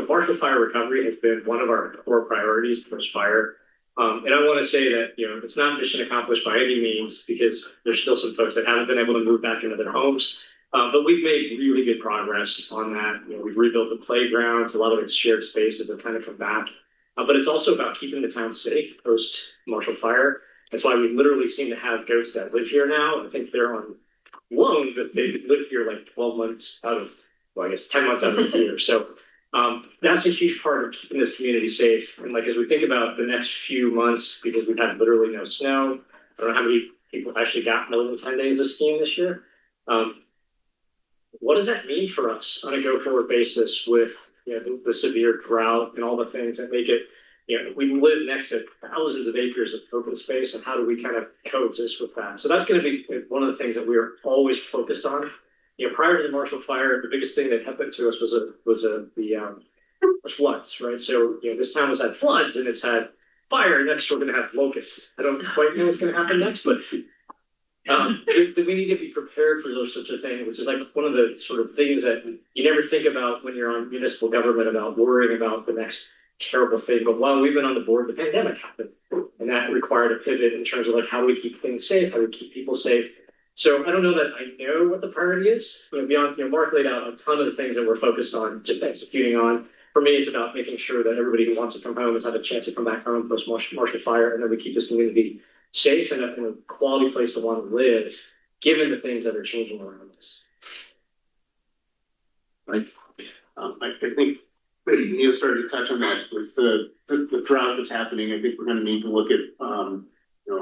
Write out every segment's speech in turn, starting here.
partial fire recovery has been one of our core priorities post fire. And I want to say that, it's not mission accomplished by any means because there's still some folks that haven't been able to move back into their homes. But we've made really good progress on that. We've rebuilt the playgrounds, a lot of its shared spaces have kind of come back. But it's also about keeping the town safe post Marshall Fire. That's why we literally seem to have goats that live here now. I think they're on loan, but they lived here like 12 months out of, well, I guess 10 months out of the year. So that's a huge part of keeping this community safe. And like as we think about the next few months, because we've had literally no snow, I don't know how many people actually got more than 10 days of skiing this year. What does that mean for us on a go-forward basis with the severe drought and all the things that make it, we live next to thousands of acres of open space, and how do we kind of coexist with that? So that's going to be one of the things that we are always focused on. Prior to the Marshall Fire, the biggest thing that happened to us was the floods, right? So this town has had floods and it's had fire. Next, we're going to have locusts. I don't quite know what's going to happen next, but we need to be prepared for those sorts of things, which is like one of the sort of things that you never think about when you're on municipal government, about worrying about the next terrible thing. But while we've been on the board, the pandemic happened, and that required a pivot in terms of like how do we keep things safe, how do we keep people safe. So I don't know that I know what the priority is. Beyond, Mark laid out a ton of the things that we're focused on, just executing on. For me, it's about making sure that everybody who wants to come home has had a chance to come back home post Marshall Fire, and then we keep this community safe and a quality place to want to live, given the things that are changing around us. Right. I think Neil started to touch on that with the drought that's happening. I think we're going to need to look at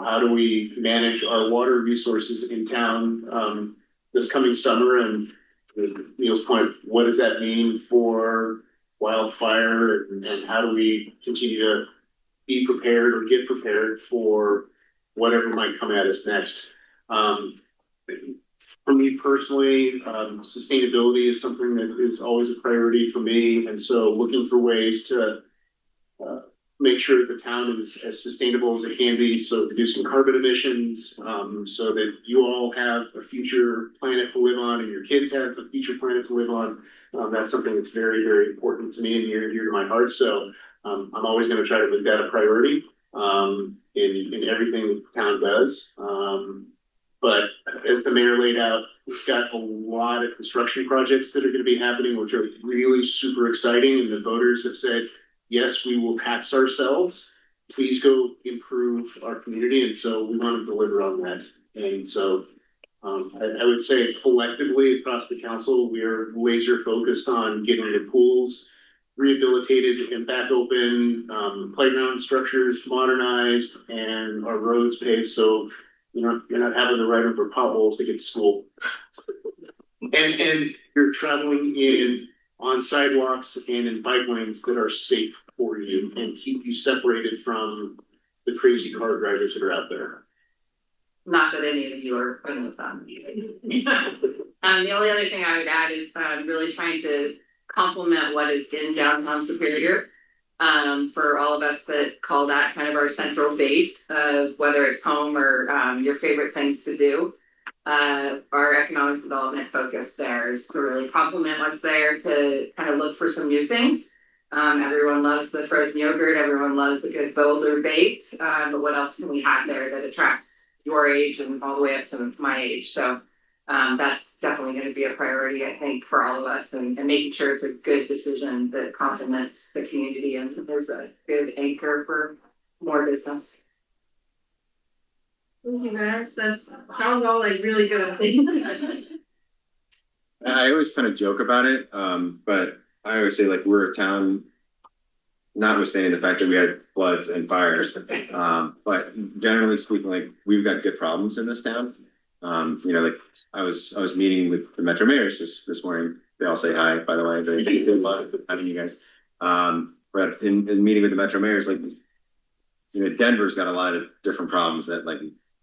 how do we manage our water resources in town this coming summer, and Neil's point, what does that mean for wildfire, and how do we continue to be prepared or get prepared for whatever might come at us next. For me personally, sustainability is something that is always a priority for me. And so looking for ways to make sure the town is as sustainable as it can be. So reducing carbon emissions, so that you all have a future planet to live on and your kids have a future planet to live on. That's something that's very, very important to me and near to my heart. So I'm always going to try to make that a priority in everything the town does. But as the mayor laid out, we've got a lot of construction projects that are going to be happening, which are really super exciting. And the voters have said, yes, we will tax ourselves. Please go improve our community. And so we want to deliver on that. And so I would say collectively across the council, we are laser focused on getting the pools rehabilitated and back open, playground structures modernized, and our roads paved so you're not having to ride over potholes to get to school. And you're traveling on sidewalks and in bike lanes that are safe for you and keep you separated from the crazy car drivers that are out there. Not that any of you are putting with them. The only other thing I would add is really trying to complement what is in downtown Superior. For all of us that call that kind of our central base of whether it's home or your favorite things to do. Our economic development focus there is to really complement what's there, to kind of look for some new things. Everyone loves the frozen yogurt, everyone loves a good boulder baked, but what else can we have there that attracts your age and all the way up to my age? So that's definitely going to be a priority, I think, for all of us, and making sure it's a good decision that complements the community and is a good anchor for more business. Thank you, Max. That sounds all like really good things. I always kind of joke about it, but I always say like we're a town, notwithstanding the fact that we had floods and fires, but generally speaking, like we've got good problems in this town. Like I was meeting with the Metro mayors this morning. They all say hi, by the way. They love having you guys. But in meeting with the Metro mayors, like Denver's got a lot of different problems that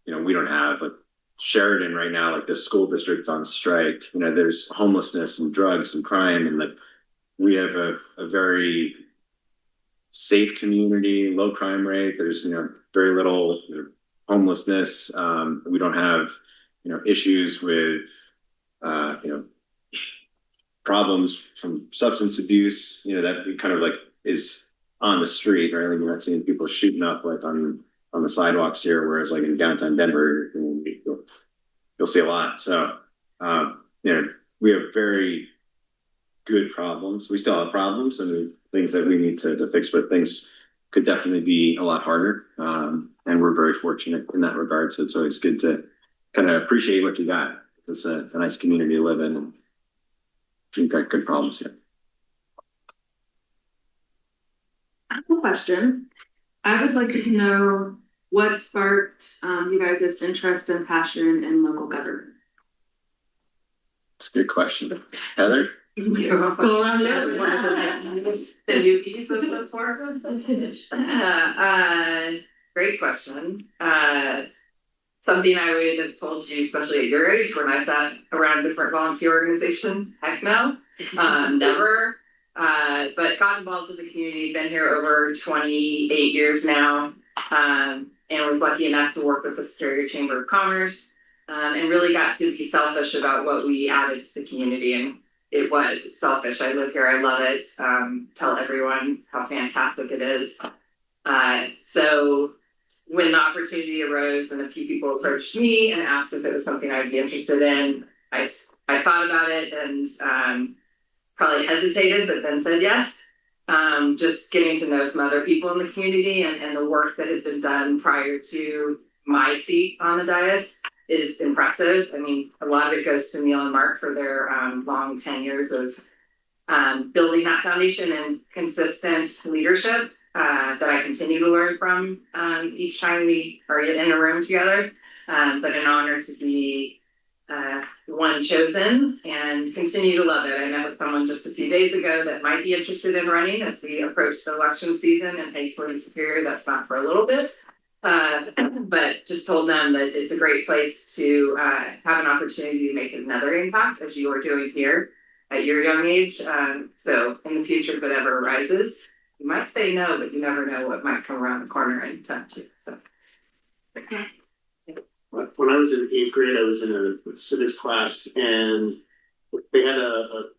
we don't have. Like Sheridan right now, like the school district's on strike. There's homelessness and drugs and crime, and like we have a very safe community, low crime rate. There's very little homelessness. We don't have issues with problems from substance abuse, you know, that kind of like is on the street, right? Like you're not seeing people shooting up like on the sidewalks here, whereas like in downtown Denver, you'll see a lot. So, you know, we have very good problems. We still have problems and things that we need to fix, but things could definitely be a lot harder. And we're very fortunate in that regard. So it's always good to kind of appreciate what you got. It's a nice community to live in, and you've got good problems here. I have a question. I would like to know what sparked you guys' interest and passion in local government. It's a good question. Heather? Go around The new piece of the four. Great question. Something I would have told you, especially at your age, when I sat around different volunteer organizations. Heck no, never. But got involved with the community. Been here over 28 years now, and was lucky enough to work with the Superior Chamber of Commerce, and really got to be selfish about what we added to the community. And it was selfish. I live here. I love it. Tell everyone how fantastic it is. So when the opportunity arose and a few people approached me and asked if it was something I'd be interested in, I thought about it and probably hesitated, but then said yes. Just getting to know some other people in the community and the work that has been done prior to my seat on the dais is impressive. I mean, a lot of it goes to Neil and Mark for their long 10 years of building that foundation and consistent leadership that I continue to learn from each time we are in a room together. But an honor to be one chosen and continue to love it. I met with someone just a few days ago that might be interested in running as we approach the election season, and thankfully in Superior, that's not for a little bit. But just told them that it's a great place to have an opportunity to make another impact as you are doing here at your young age. So in the future, if it ever arises, you might say no, but you never know what might come around the corner and tempt you. So. When I was in 8th grade, I was in a civics class, and they had an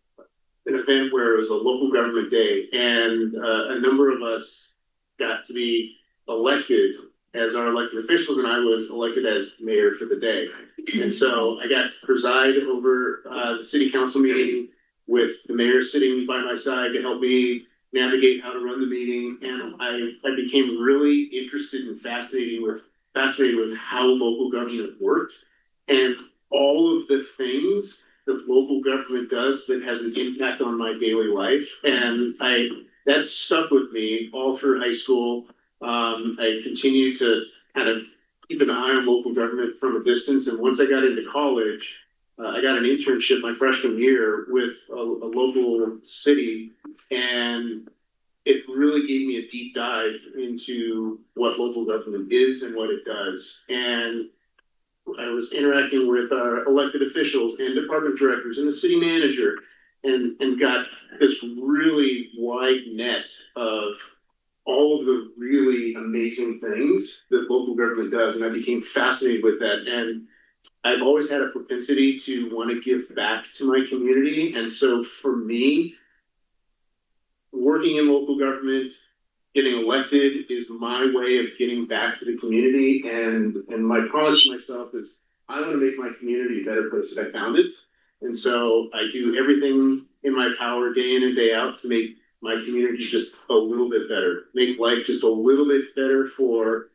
event where it was a local government day, and a number of us got to be elected as our elected officials, and I was elected as mayor for the day. And so I got to preside over the city council meeting with the mayor sitting by my side to help me navigate how to run the meeting. And I became really interested and fascinated with how local government worked and all of the things that local government does that has an impact on my daily life. And that stuck with me all through high school. I continued to kind of keep an eye on local government from a distance. And once I got into college, I got an internship my freshman year with a local city, and it really gave me a deep dive into what local government is and what it does. And I was interacting with our elected officials and department directors and the city manager, and got this really wide net of all of the really amazing things that local government does. And I became fascinated with that. And I've always had a propensity to want to give back to my community. And so for me, working in local government, getting elected is my way of getting back to the community. And my promise to myself is I want to make my community a better place that I found it. And so I do everything in my power day in and day out to make my community just a little bit better, make life just a little bit better for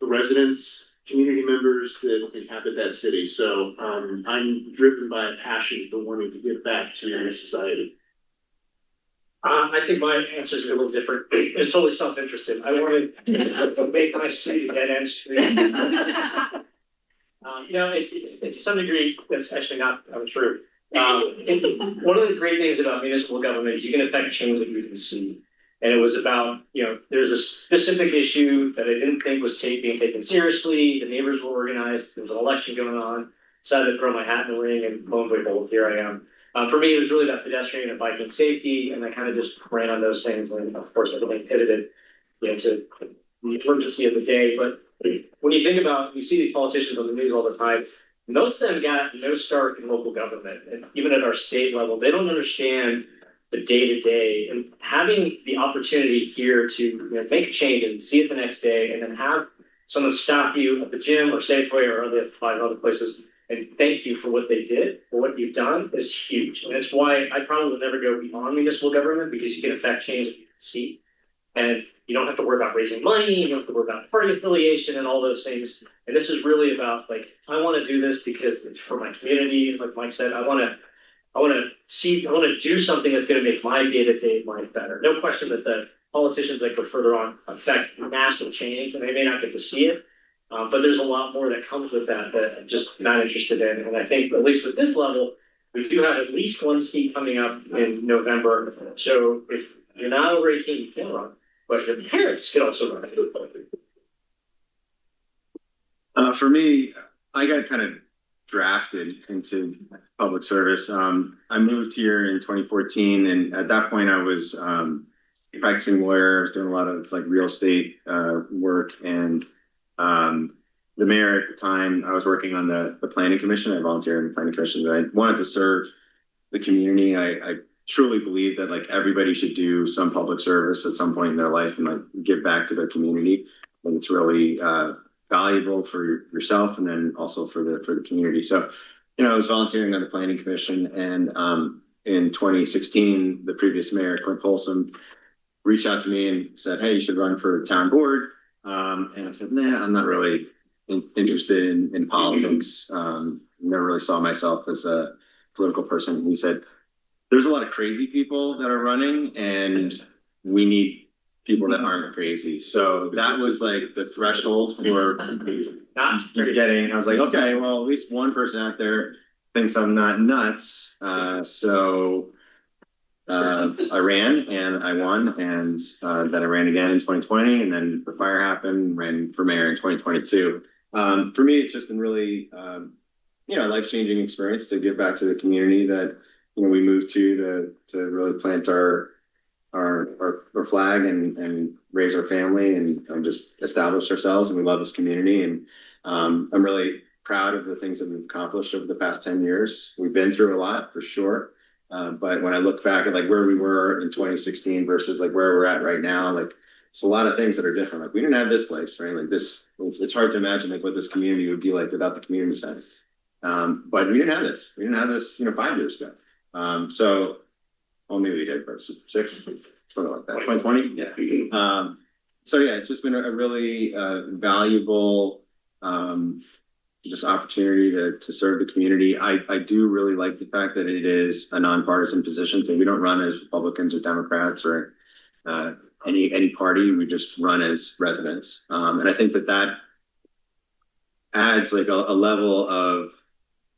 the residents, community members that inhabit that city. So I'm driven by a passion for wanting to give back to society. I think my answer is a little different. It's totally self-interested. I wanted to make my street a dead-end street. It's to some degree that's actually not true. One of the great things about municipal government is you can affect change that you can see. And it was about, there's a specific issue that I didn't think was being taken seriously. The neighbors were organized. There was an election going on. Decided to throw my hat in the ring, and lo and behold, here I am. For me, it was really about pedestrian and biking safety, and I kind of just ran on those things. And of course, everything pivoted, to the emergency of the day. But when you think about, you see these politicians on the news all the time, most of them got no start in local government, and even at our state level, they don't understand the day to day. And having the opportunity here to make a change and see it the next day, and then have someone stop you at the gym or Safeway or other places and thank you for what they did or what you've done is huge. And that's why I probably will never go beyond municipal government, because you can affect change that you can see. And you don't have to worry about raising money, you don't have to worry about party affiliation and all those things. And this is really about like, I want to do this because it's for my community. Like Mike said, I want to do something that's going to make my day-to-day life better. No question that the politicians that go further on affect massive change, and they may not get to see it. But there's a lot more that comes with that I'm just not interested in. And I think, at least with this level, we do have at least one seat coming up in November. So if you're not over 18, you can run, but your parents can also run. For me, I got kind of drafted into public service. I moved here in 2014, and at that point, I was a practicing lawyer. I was doing a lot of like real estate work, and the mayor at the time, I was working on the planning commission. I volunteered in the planning commission, but I wanted to serve the community. I truly believe that like everybody should do some public service at some point in their life and like give back to their community. And it's really valuable for yourself and then also for the community. So, I was volunteering on the planning commission, and in 2016, the previous mayor, Clint Folsom, reached out to me and said, "Hey, you should run for town board." And I said, "Nah, I'm not really interested in politics. Never really saw myself as a political person." And he said, "There's a lot of crazy people that are running, and we need people that aren't crazy." So that was like the threshold for not getting. I was like, okay, well, at least one person out there thinks I'm not nuts. So I ran and I won, and then I ran again in 2020, and then the fire happened. Ran for mayor in 2022. For me, it's just been really, life-changing experience to give back to the community that we moved to really plant our flag and raise our family and just establish ourselves. And we love this community, and I'm really proud of the things that we've accomplished over the past 10 years. We've been through a lot for sure. But when I look back at like where we were in 2016 versus like where we're at right now, like it's a lot of things that are different. Like we didn't have this place, right? Like this, it's hard to imagine like what this community would be like without the community center. But we didn't have this. We didn't have this, 5 years ago. Well, maybe we did, but 6, something like that. 2020, yeah. So yeah, it's just been a really valuable just opportunity to serve the community. I do really like the fact that it is a nonpartisan position. So we don't run as Republicans or Democrats or any party. We just run as residents. And I think that adds like a level of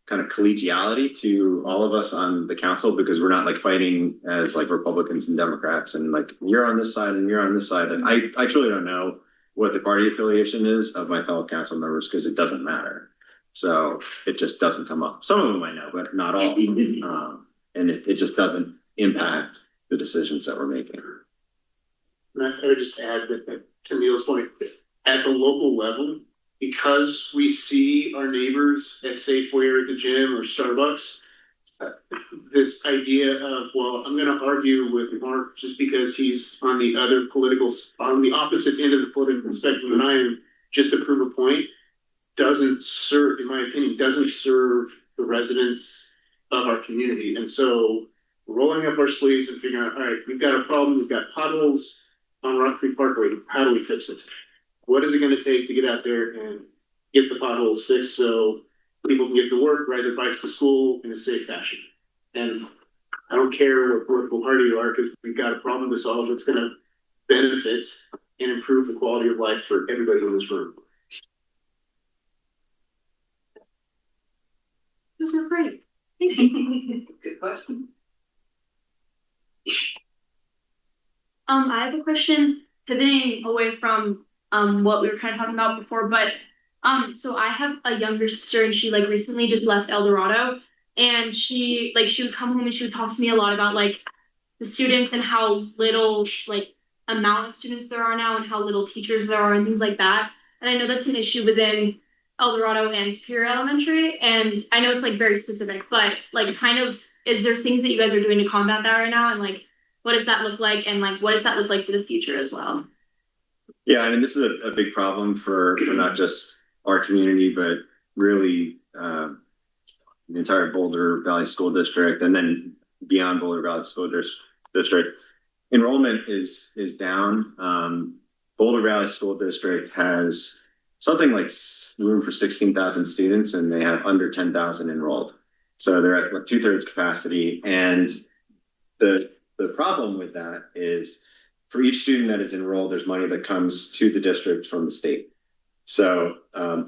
kind of collegiality to all of us on the council, because we're not like fighting as like Republicans and Democrats and like you're on this side and you're on this side. And I truly don't know what the party affiliation is of my fellow council members, because it doesn't matter. So it just doesn't come up. Some of them I know, but not all. And it just doesn't impact the decisions that we're making. And I would just add that to Neil's point, at the local level, because we see our neighbors at Safeway or at the gym or Starbucks, this idea of, well, I'm going to argue with Mark just because he's on the opposite end of the political spectrum than I am, just to prove a point, doesn't serve, in my opinion, doesn't serve the residents of our community. And so rolling up our sleeves and figuring out, all right, we've got a problem, we've got potholes on Rock Creek Parkway, how do we fix it? What is it going to take to get out there and get the potholes fixed so people can get to work, ride their bikes to school in a safe fashion? And I don't care what political party you are, because we've got a problem to solve that's going to benefit and improve the quality of life for everybody in this room. Those were great. Good question. I have a question pivoting away from what we were kind of talking about before, but so I have a younger sister, and she like recently just left El Dorado, and she would come home and she would talk to me a lot about like the students and how little like amount of students there are now and how little teachers there are and things like that. And I know that's an issue within El Dorado and Superior Elementary, and I know it's like very specific, but like kind of, is there things that you guys are doing to combat that right now? And like, what does that look like? And like, what does that look like for the future as well? Yeah, I mean, this is a big problem for not just our community, but really the entire Boulder Valley School District, and then beyond Boulder Valley District. Enrollment is down. Boulder Valley School District has something like room for 16,000 students, and they have under 10,000 enrolled. So they're at like 2/3 capacity. And the problem with that is for each student that is enrolled, there's money that comes to the district from the state. So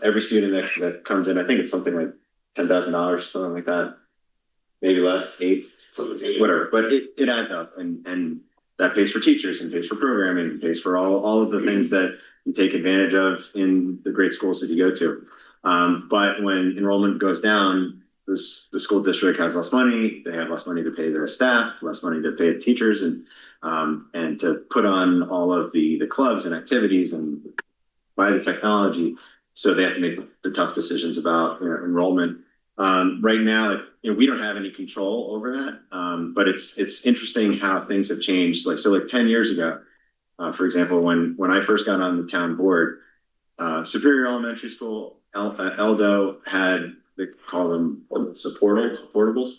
every student that comes in, I think it's something like $10,000, something like that, maybe less, eight, whatever. But it adds up, and that pays for teachers and pays for programming and pays for all of the things that you take advantage of in the great schools that you go to. But when enrollment goes down, the school district has less money. They have less money to pay their staff, less money to pay the teachers, and to put on all of the clubs and activities and buy the technology. So they have to make the tough decisions about enrollment. Right now, we don't have any control over that, but it's interesting how things have changed. Like 10 years ago, for example, when I first got on the town board, Superior Elementary School, Eldo had, they call them portables.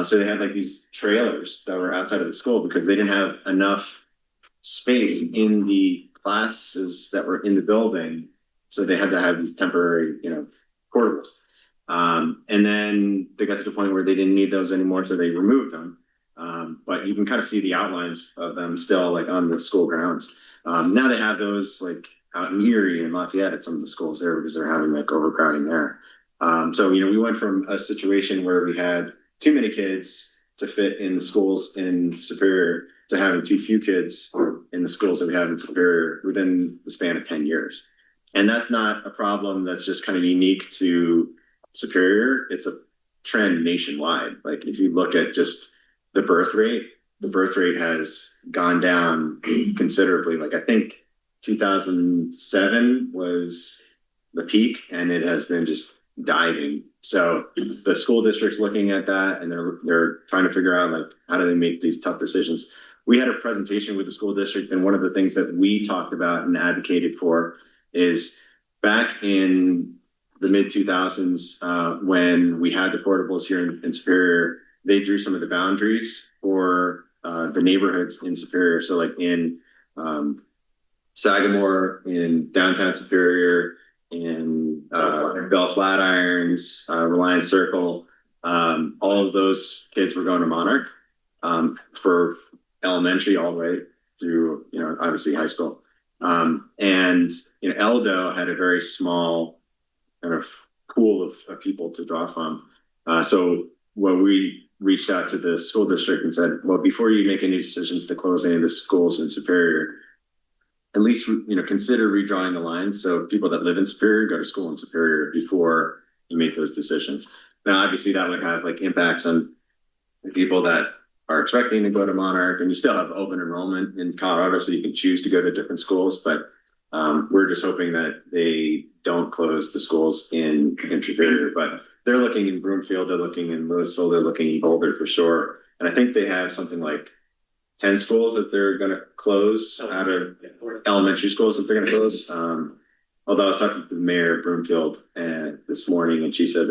So they had like these trailers that were outside of the school because they didn't have enough space in the classes that were in the building. So they had to have these temporary, portables. And then they got to the point where they didn't need those anymore, so they removed them. But you can kind of see the outlines of them still like on the school grounds. Now they have those like out in Erie and Lafayette at some of the schools there because they're having like overcrowding there. So we went from a situation where we had too many kids to fit in the schools in Superior to having too few kids in the schools that we have in Superior within the span of 10 years. And that's not a problem that's just kind of unique to Superior. It's a trend nationwide. Like if you look at just the birth rate has gone down considerably. Like I think 2007 was the peak, and it has been just diving. So the school district's looking at that, and they're trying to figure out like how do they make these tough decisions. We had a presentation with the school district, and one of the things that we talked about and advocated for is back in the mid 2000s, when we had the portables here in Superior, they drew some of the boundaries for the neighborhoods in Superior. So like in Sagamore, in downtown Superior, in Bell Flatirons, Reliance Circle, all of those kids were going to Monarch for elementary all the way through, obviously high school. And Eldo had a very small kind of pool of people to draw from. So when we reached out to the school district and said, well, before you make any decisions to close any of the schools in Superior, at least consider redrawing the lines so people that live in Superior go to school in Superior before you make those decisions. Now, obviously, that would have like impacts on the people that are expecting to go to Monarch, and you still have open enrollment in Colorado, so you can choose to go to different schools. But we're just hoping that they don't close the schools in Superior. But they're looking in Broomfield, they're looking in Louisville, they're looking in Boulder for sure. And I think they have something like 10 schools that they're going to close out of elementary schools that they're going to close. Although I was talking to the mayor of Broomfield this morning, and she said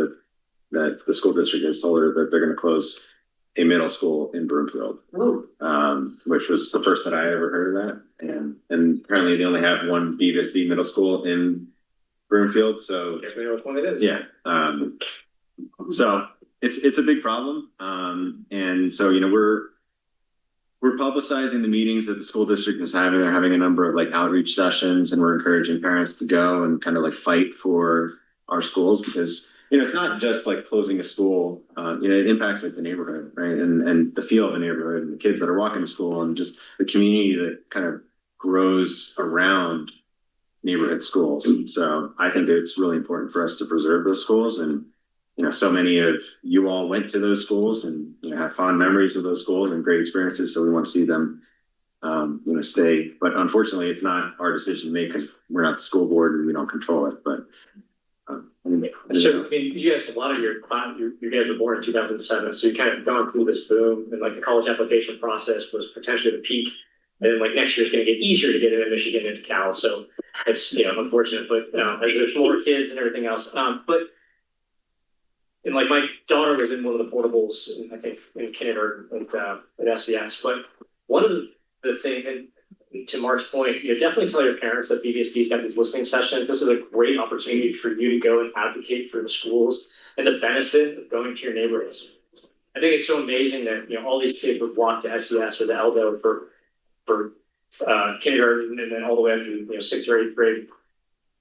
that the school district has told her that they're going to close a middle school in Broomfield, which was the first that I ever heard of that. And apparently they only have one BVSD middle school in Broomfield. So Guess we know which one it is. yeah. So it's a big problem. And so, we're publicizing the meetings that the school district is having. They're having a number of like outreach sessions, and we're encouraging parents to go and kind of like fight for our schools because, it's not just like closing a school, it impacts like the neighborhood, right? And the feel of the neighborhood and the kids that are walking to school and just the community that kind of grows around neighborhood schools. So I think it's really important for us to preserve those schools. And, so many of you all went to those schools and, have fond memories of those schools and great experiences. So we want to see them, stay. But unfortunately, it's not our decision to make because we're not the school board and we don't control it. But So, I mean, you guys, a lot of your class, you guys were born in 2007, so you kind of gone through this boom, and like the college application process was potentially the peak. And then like next year is going to get easier to get into Michigan and into Cal, so it's, unfortunate, but as there's more kids and everything else. But and like my daughter was in one of the portables, I think in kindergarten at SES. But one of the thing, and to Mark's point, definitely tell your parents that BVSD's got these listening sessions. This is a great opportunity for you to go and advocate for the schools and the benefit of going to your neighborhoods. I think it's so amazing that all these kids would walk to SES or the Eldo for kindergarten and then all the way up to sixth or eighth grade.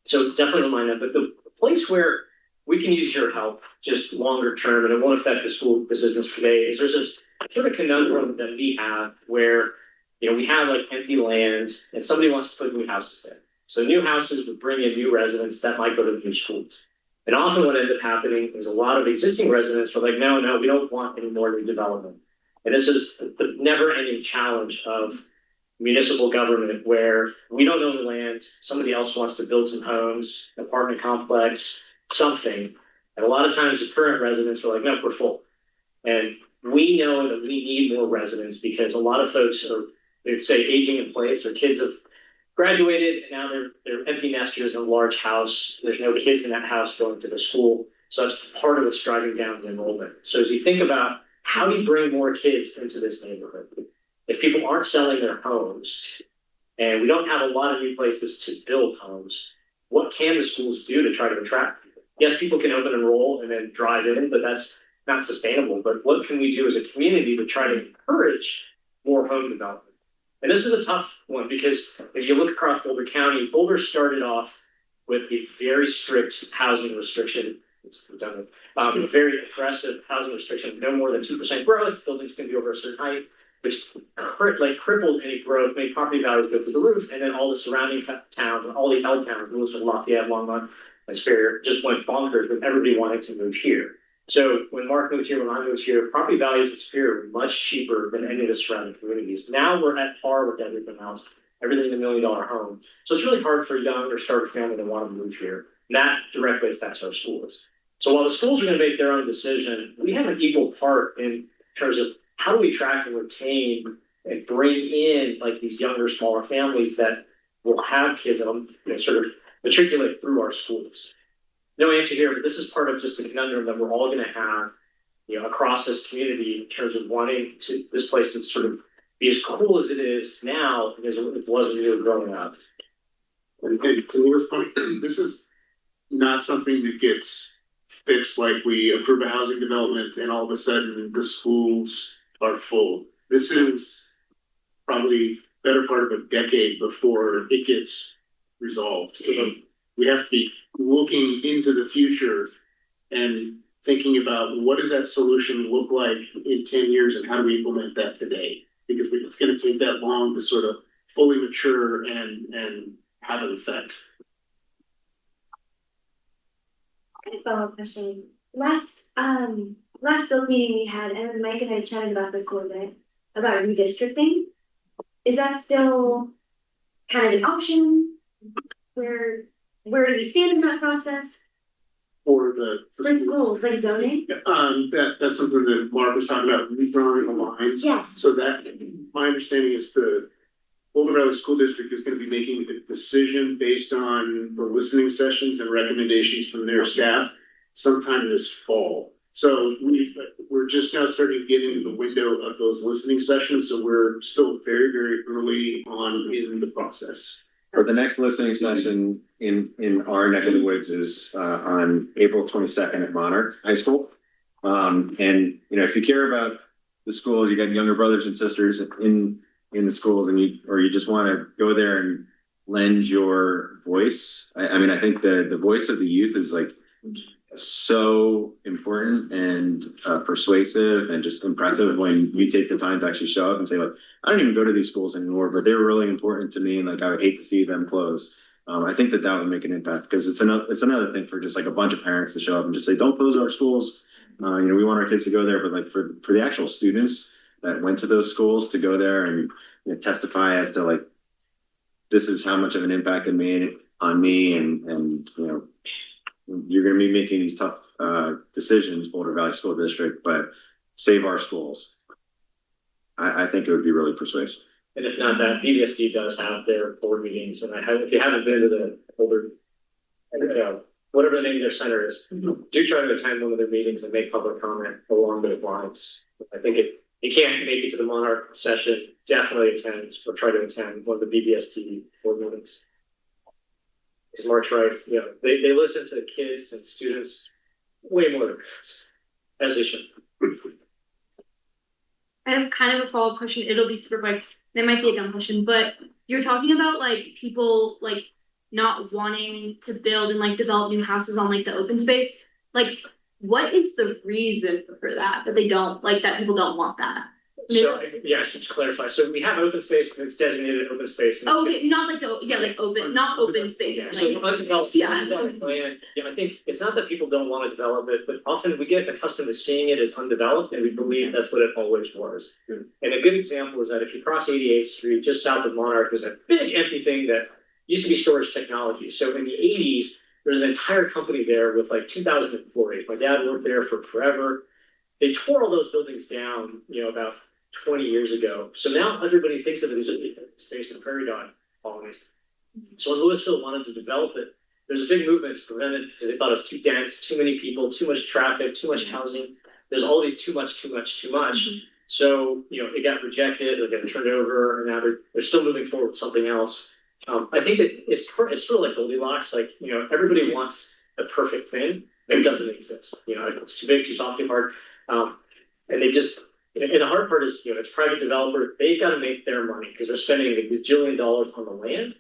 So definitely remind them. But the place where we can use your help just longer term, and it won't affect the school decisions today, is there's this sort of conundrum that we have where we have like empty land and somebody wants to put new houses there. So new houses would bring in new residents that might go to new schools. And often what ends up happening is a lot of existing residents are like, no, we don't want any more new development. And this is the never ending challenge of municipal government where we don't own the land, somebody else wants to build some homes, apartment complex, something. And a lot of times the current residents are like, no, we're full. And we know that we need more residents because a lot of folks are, they'd say, aging in place. Their kids have graduated and now they're empty nesters in a large house. There's no kids in that house going to the school. So that's part of what's driving down the enrollment. So as you think about how do you bring more kids into this neighborhood, if people aren't selling their homes and we don't have a lot of new places to build homes, what can the schools do to try to attract people? Yes, people can open enroll and then drive in, but that's not sustainable. But what can we do as a community to try to encourage more home development? And this is a tough one because if you look across Boulder County, Boulder started off with a very strict housing restriction. A very aggressive housing restriction, no more than 2% growth, buildings can be over a certain height, which crippled any growth, made property values go through the roof, and then all the surrounding towns and all the L towns, Lewiston, Lafayette, Longmont, and Superior, just went bonkers with everybody wanting to move here. So when Mark moved here, when I moved here, property values in Superior were much cheaper than any of the surrounding communities. Now we're at par with everything else. Everything's $1 million home. So it's really hard for a young or starter family to want to move here. And that directly affects our schools. So while the schools are going to make their own decision, we have an equal part in terms of how do we attract and retain and bring in like these younger, smaller families that will have kids that sort of matriculate through our schools. No answer here, but this is part of just the conundrum that we're all going to have, across this community in terms of wanting this place to sort of be as cool as it is now as it was when we were growing up. And to Neil's point, this is not something that gets fixed like we approve a housing development and all of a sudden the schools are full. This is probably better part of a decade before it gets resolved. So we have to be looking into the future and thinking about what does that solution look like in 10 years and how do we implement that today? Because it's going to take that long to sort of fully mature and have an effect. I have a follow-up question. Last SYLC meeting we had, and Mike and I chatted about this a little bit, about redistricting. Is that still kind of an option? Where do we stand in that process? For schools, like zoning? That's something that Mark was talking about, redrawing the lines. Yes. So that, my understanding is the Boulder Valley School District is going to be making the decision based on the listening sessions and recommendations from their staff sometime this fall. So we're just now starting to get into the window of those listening sessions. So we're still very, very early on in the process. Or the next listening session in our neck of the woods is on April 22nd at Monarch High School. And if you care about the schools, you got younger brothers and sisters in the schools, and you just want to go there and lend your voice. I think the voice of the youth is like so important and persuasive and just impressive when you take the time to actually show up and say, like, I don't even go to these schools anymore, but they were really important to me, and like I would hate to see them close. I think that would make an impact because it's another thing for just like a bunch of parents to show up and just say, don't close our schools. We want our kids to go there, but like for the actual students that went to those schools to go there and testify as to like, this is how much of an impact it made on me, and you're gonna be making these tough decisions, Boulder Valley School District, but save our schools. I think it would be really persuasive. And if not that, BBSD does have their board meetings, and if you haven't been to the older, whatever the name of their center is, do try to attend one of their meetings and make public comment along those lines. I think if you can't make it to the Monarch session, definitely attend or try to attend one of the BBSD board meetings. Because Mark's right, they listen to the kids and students way more than parents, as they should. I have kind of a follow-up question. It'll be super quick. That might be a dumb question, but you're talking about like people like not wanting to build and like develop new houses on like the open space. Like, what is the reason for that they don't like that people don't want that? So I should clarify. So we have open space, and it's designated open space. Oh, okay, not like like open, not open space. Yeah, Like, so undeveloped land. I think it's not that people don't want to develop it, but often we get accustomed to seeing it as undeveloped, and we believe that's what it always was. And a good example is that if you cross 88th Street, just south of Monarch, there's a big empty thing that used to be storage technology. So in the 80s, there was an entire company there with like 2,000 employees. My dad worked there for forever. They tore all those buildings down, about 20 years ago. So now everybody thinks of it as just space in prairie dog colonies. So when Louisville wanted to develop it, there's a big movement to prevent it because they thought it was too dense, too many people, too much traffic, too much housing. There's all these too much. So, it got rejected, it got turned over, and now they're still moving forward with something else. I think that it's sort of like Goldilocks, like, everybody wants the perfect thing that doesn't exist. It's too big, too soft, too hard. And they just, and the hard part is, it's private developer, they've got to make their money because they're spending a gajillion dollars on the land.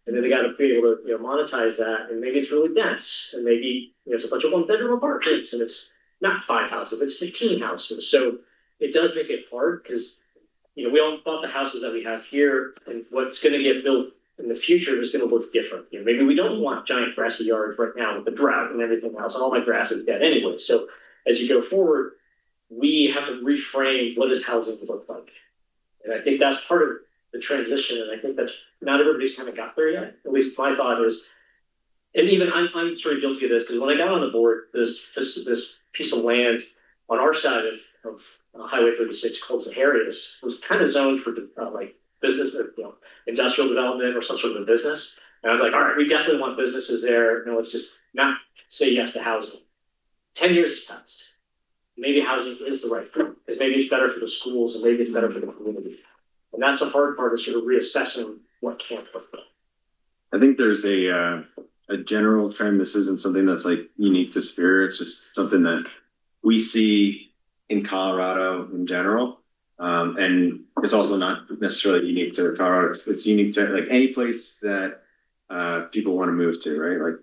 And then they got to be able to monetize that. And maybe it's really dense. And maybe it's a bunch of 1-bedroom apartments and it's not 5 houses, it's 15 houses. So it does make it hard because, we all bought the houses that we have here, and what's going to get built in the future is going to look different. Maybe we don't want giant grassy yards right now with the drought and everything else. And all my grass is dead anyway. So as you go forward, we have to reframe what does housing look like. And I think that's part of the transition. And I think that's not everybody's kind of got there yet. At least my thought is, and even I'm sort of guilty of this because when I got on the board, this piece of land on our side of Highway 36 called Zaharias was kind of zoned for like business, industrial development or some sort of a business. And I was like, all right, we definitely want businesses there. Let's just not say yes to housing. 10 years has passed. Maybe housing is the right thing because maybe it's better for the schools and maybe it's better for the community. And that's the hard part, is sort of reassessing what can't work. I think there's a general trend. This isn't something that's like unique to Superior. It's just something that we see in Colorado in general. And it's also not necessarily unique to Colorado. It's unique to like any place that people want to move to, right? Like,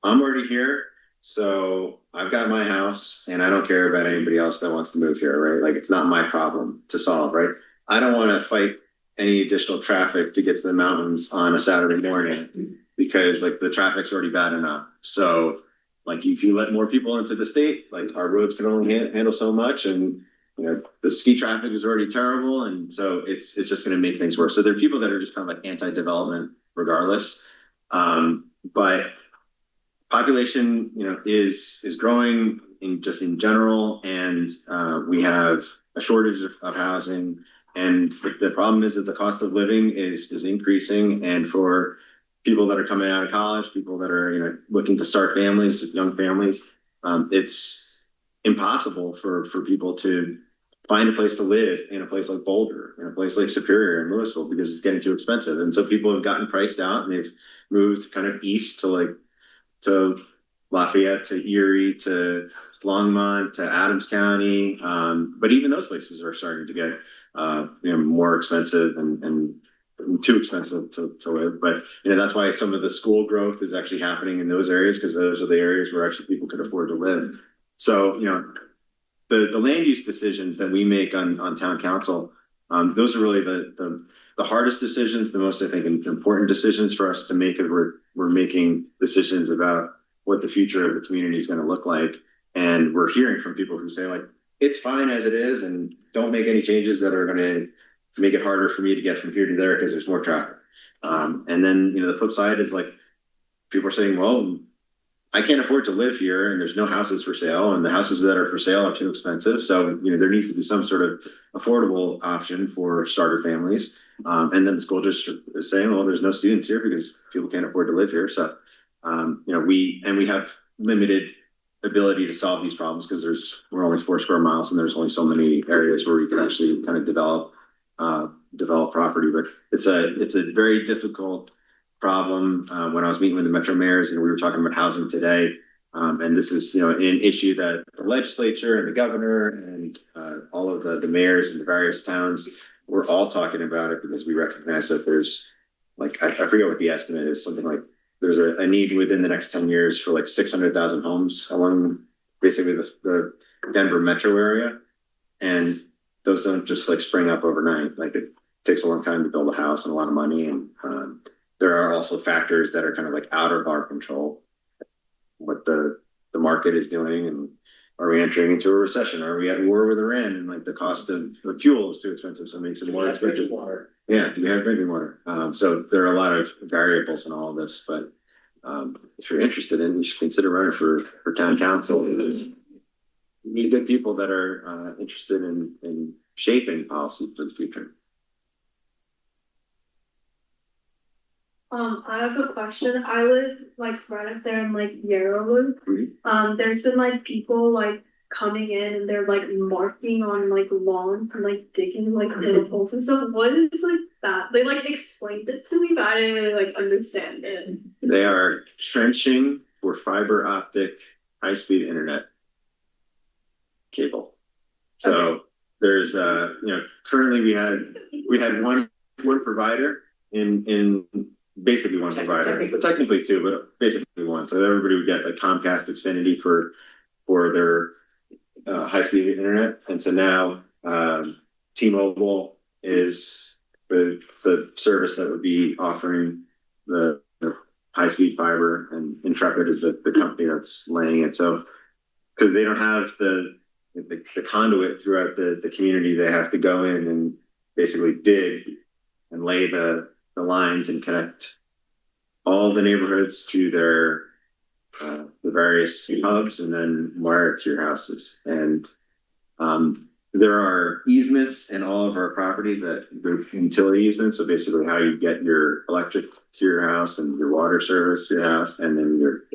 I'm already here, so I've got my house and I don't care about anybody else that wants to move here, right? Like, it's not my problem to solve, right? I don't want to fight any additional traffic to get to the mountains on a Saturday morning because like the traffic's already bad enough. So like, if you let more people into the state, like our roads can only handle so much, and the ski traffic is already terrible, and so it's just going to make things worse. So there are people that are just kind of like anti-development regardless. But population, is growing in general, and we have a shortage of housing. And the problem is that the cost of living is increasing, and for people that are coming out of college, people that are looking to start families, young families, it's impossible for people to find a place to live in a place like Boulder, in a place like Superior and Louisville, because it's getting too expensive. And so people have gotten priced out, and they've moved kind of east to Lafayette, to Erie, to Longmont, to Adams County. But even those places are starting to get more expensive and too expensive to live. But that's why some of the school growth is actually happening in those areas, because those are the areas where actually people could afford to live. So the land use decisions that we make on town council, those are really the hardest decisions, the most, I think, important decisions for us to make. As we're making decisions about what the future of the community is going to look like. And we're hearing from people who say, like, it's fine as it is, and don't make any changes that are going to make it harder for me to get from here to there because there's more traffic. And then, the flip side is like, people are saying, well, I can't afford to live here and there's no houses for sale and the houses that are for sale are too expensive. So, there needs to be some sort of affordable option for starter families. And then the school district is saying, well, there's no students here because people can't afford to live here. So, we have limited ability to solve these problems because we're only 4 square miles and there's only so many areas where we can actually kind of develop property. But it's a very difficult problem. When I was meeting with the metro mayors and we were talking about housing today, and this is an issue that the legislature and the governor and all of the mayors in the various towns, we're all talking about it because we recognize that there's like I forget what the estimate is, something like there's a need within the next 10 years for like 600,000 homes along basically the Denver metro area, and those don't just like spring up overnight. Like it takes a long time to build a house and a lot of money, and there are also factors that are kind of like out of our control, what the market is doing, and are we entering into a recession? Are we at war with Iran? And like the cost of fuel is too expensive, so it makes it more expensive. Yeah, do we have drinking water? So there are a lot of variables in all of this, but if you're interested in, you should consider running for town council. You need good people that are interested in shaping policy for the future. I have a question. I live like right up there in like Yarrowwood. There's been like people like coming in and they're like marking on like lawns and like digging like little holes and stuff. What is like that? They like explained it to me, but I didn't really like understand it. They are trenching for fiber optic high-speed internet cable. So there's currently we had one provider in basically one provider, but technically two, but basically one. So everybody would get like Comcast Xfinity for their high-speed internet, and so now T-Mobile is the service that would be offering the high-speed fiber, and Intrepid is the company that's laying it. So because they don't have the conduit throughout the community, they have to go in and basically dig and lay the lines and connect all the neighborhoods to their the various hubs and then wire it to your houses. And there are easements in all of our properties that the utility easements. So basically how you get your electric to your house and your water service to your house, and then your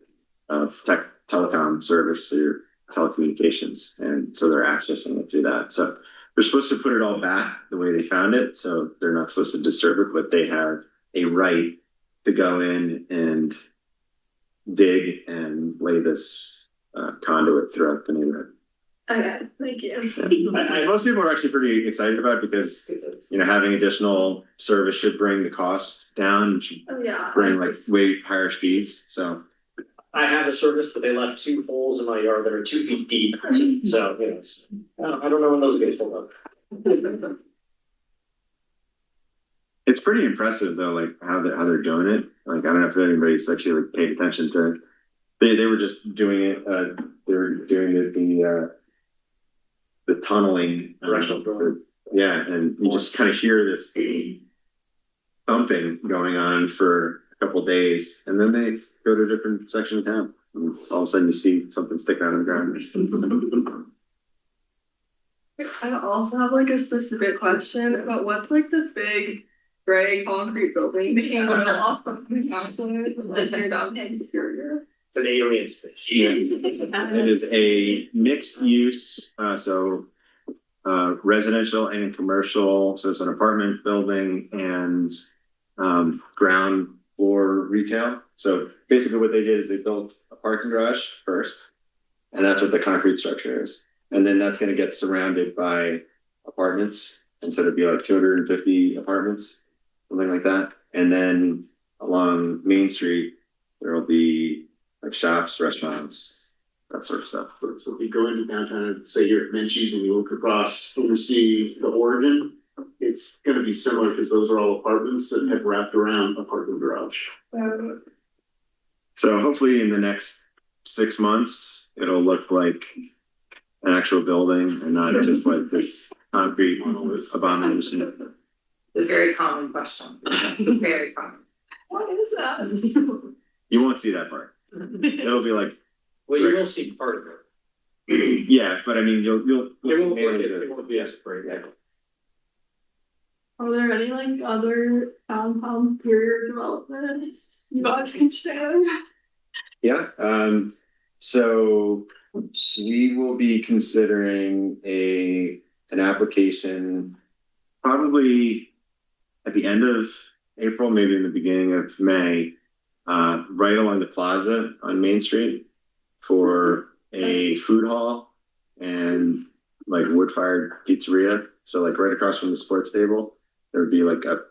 telecom service, so your telecommunications. And so they're accessing it through that. So they're supposed to put it all back the way they found it. So they're not supposed to disturb it, but they have a right to go in and dig and lay this conduit throughout the neighborhood. Okay, thank you. Most people are actually pretty excited about it because having additional service should bring the cost down, should bring like way higher speeds. So I have a service, but they left 2 holes in my yard that are 2 feet deep. So I don't know when those get filled up. It's pretty impressive though, like how they're doing it. Like I don't know if anybody's actually like paid attention to it. They were just doing it. They were doing the tunneling. Yeah, and you just kind of hear this thumping going on for a couple of days, and then they go to a different section of town. And all of a sudden, you see something sticking out of the ground. I also have like a specific question, but what's like the big gray concrete building that came off of the council like near downtown Superior? It's an alien space. Yeah. It is a mixed use, residential and commercial. So it's an apartment building and ground floor retail. So basically what they did is they built a parking garage first, and that's what the concrete structure is. And then that's going to get surrounded by apartments. And so it'd be like 250 apartments, something like that. And then along Main Street, there will be like shops, restaurants, that sort of stuff. So if you go into downtown and say you're at Menchie's and you look across and you see the Oregon, it's going to be similar because those are all apartments that have wrapped around a parking garage. So hopefully in the next 6 months, it'll look like an actual building and not just like this concrete abomination. It's a very common question. Very common. What is that? You won't see that part. It'll be like, Well, you will see part of it. yeah, but I mean, you'll It see won't mainly look, it won't be as great, yeah. Are there any like other downtown superior developments you guys can share? Yeah, so we will be considering an application probably at the end of April, maybe in the beginning of May, right along the plaza on Main Street for a food hall and like wood-fired pizzeria. So like right across from the sports stable, there would be like a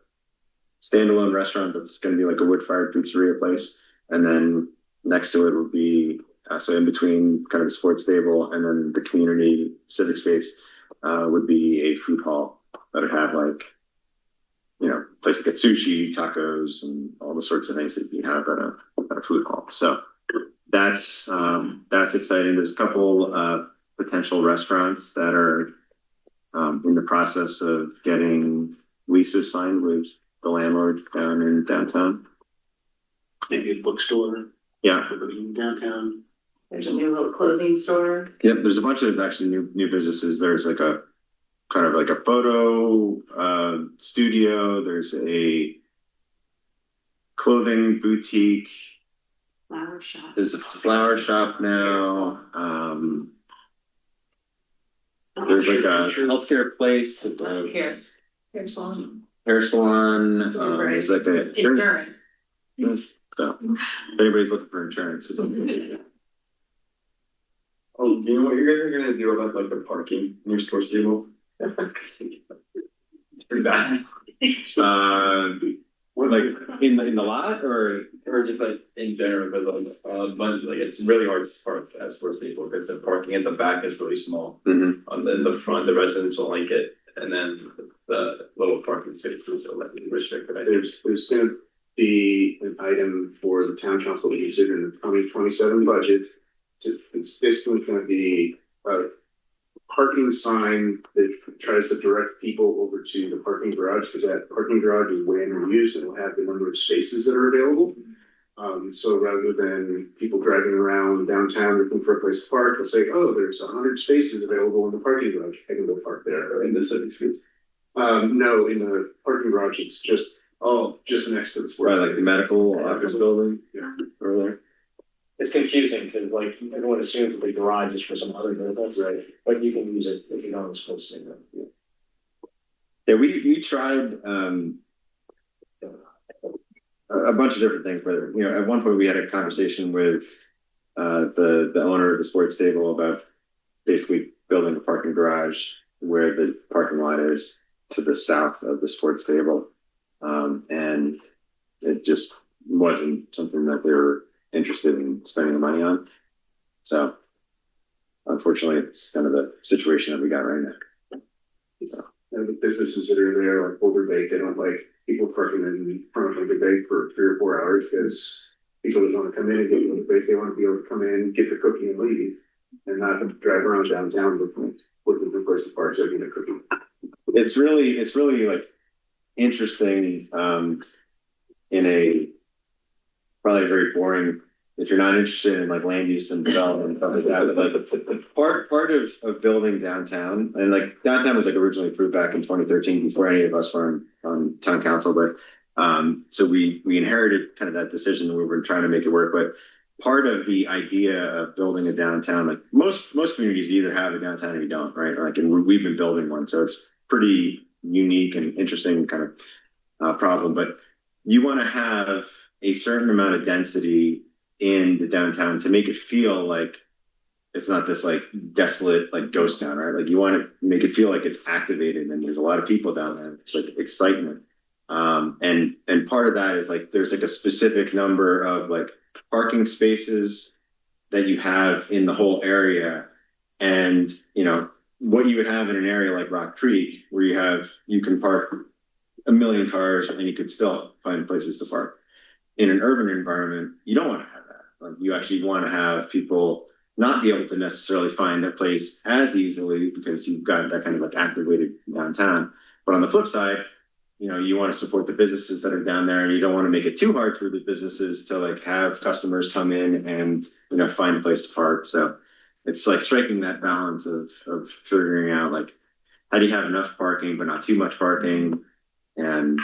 standalone restaurant that's going to be like a wood-fired pizzeria place, and then next to it would be so in between kind of the sports stable and then the community civic space would be a food hall that would have like, you know, place to get sushi, tacos, and all the sorts of things that you have at a food hall. So that's exciting. There's a couple potential restaurants that are in the process of getting leases signed with the landlord down in downtown. Maybe a bookstore. Yeah. In downtown. There's a new little clothing store. Yep. There's a bunch of actually new businesses. There's like a kind of like a photo studio. There's a clothing boutique. Flower shop. There's a flower shop now. There's like a healthcare place. Hair salon. Hair salon. There's like a Insurance. so if anybody's looking for insurance, it's okay. Oh, do you know what you're gonna do about like the parking in your sports stable? It's pretty bad. What, like in the lot or Just like in general, but like it's really hard to park at sports stable because the parking at the back is really small. Mhm. In the front, the residents don't like it, and then the little parking spaces are like restricted. I think. There's gonna be an item for the town council to consider in the 2027 budget. It's basically gonna be a parking sign that tries to direct people over to the parking garage, because that parking garage is way underused and will have the number of spaces that are available. So rather than people driving around downtown looking for a place to park, they'll say, oh, there's 100 spaces available in the parking garage. I can go park there. Or in the civic space. No, in the parking garage, it's just next to the sports. right, like the medical office building Yeah. over there? It's confusing because like everyone assumes that the garage is for some other business, Right. but you can use it if you don't supposed to. Yeah, we tried a bunch of different things, but you know, at one point we had a conversation with the owner of the sports stable about basically building a parking garage where the parking lot is to the south of the sports stable, and it just wasn't something that they were interested in spending the money on. So unfortunately, it's kind of the situation that we got right now. So. And the businesses that are there, like Overbake, they don't like people parking in front of Overbake for 3 or 4 hours because people that want to come in and get Overbake, they want to be able to come in, get the cookie and leave, and not drive around downtown looking for a place to park so they get a cookie. It's really like interesting in a probably very boring if you're not interested in like land use and development and stuff like that. But like part of building downtown, and like downtown was like originally approved back in 2013 before any of us were on town council, but so we inherited kind of that decision. We were trying to make it work, but part of the idea of building a downtown, like most communities either have a downtown or you don't, right? Like, and we've been building one, so it's pretty unique and interesting kind of problem. But you want to have a certain amount of density in the downtown to make it feel like it's not this like desolate like ghost town, right? Like you want to make it feel like it's activated and there's a lot of people down there. It's like excitement. And part of that is like there's like a specific number of like parking spaces that you have in the whole area. And you know, what you would have in an area like Rock Creek, where you can park 1 million cars and you could still find places to park. In an urban environment, you don't want to have that. Like you actually want to have people not be able to necessarily find a place as easily because you've got that kind of like activated downtown. But on the flip side, you want to support the businesses that are down there, and you don't want to make it too hard for the businesses to like have customers come in and find a place to park. So it's like striking that balance of figuring out like how do you have enough parking but not too much parking, and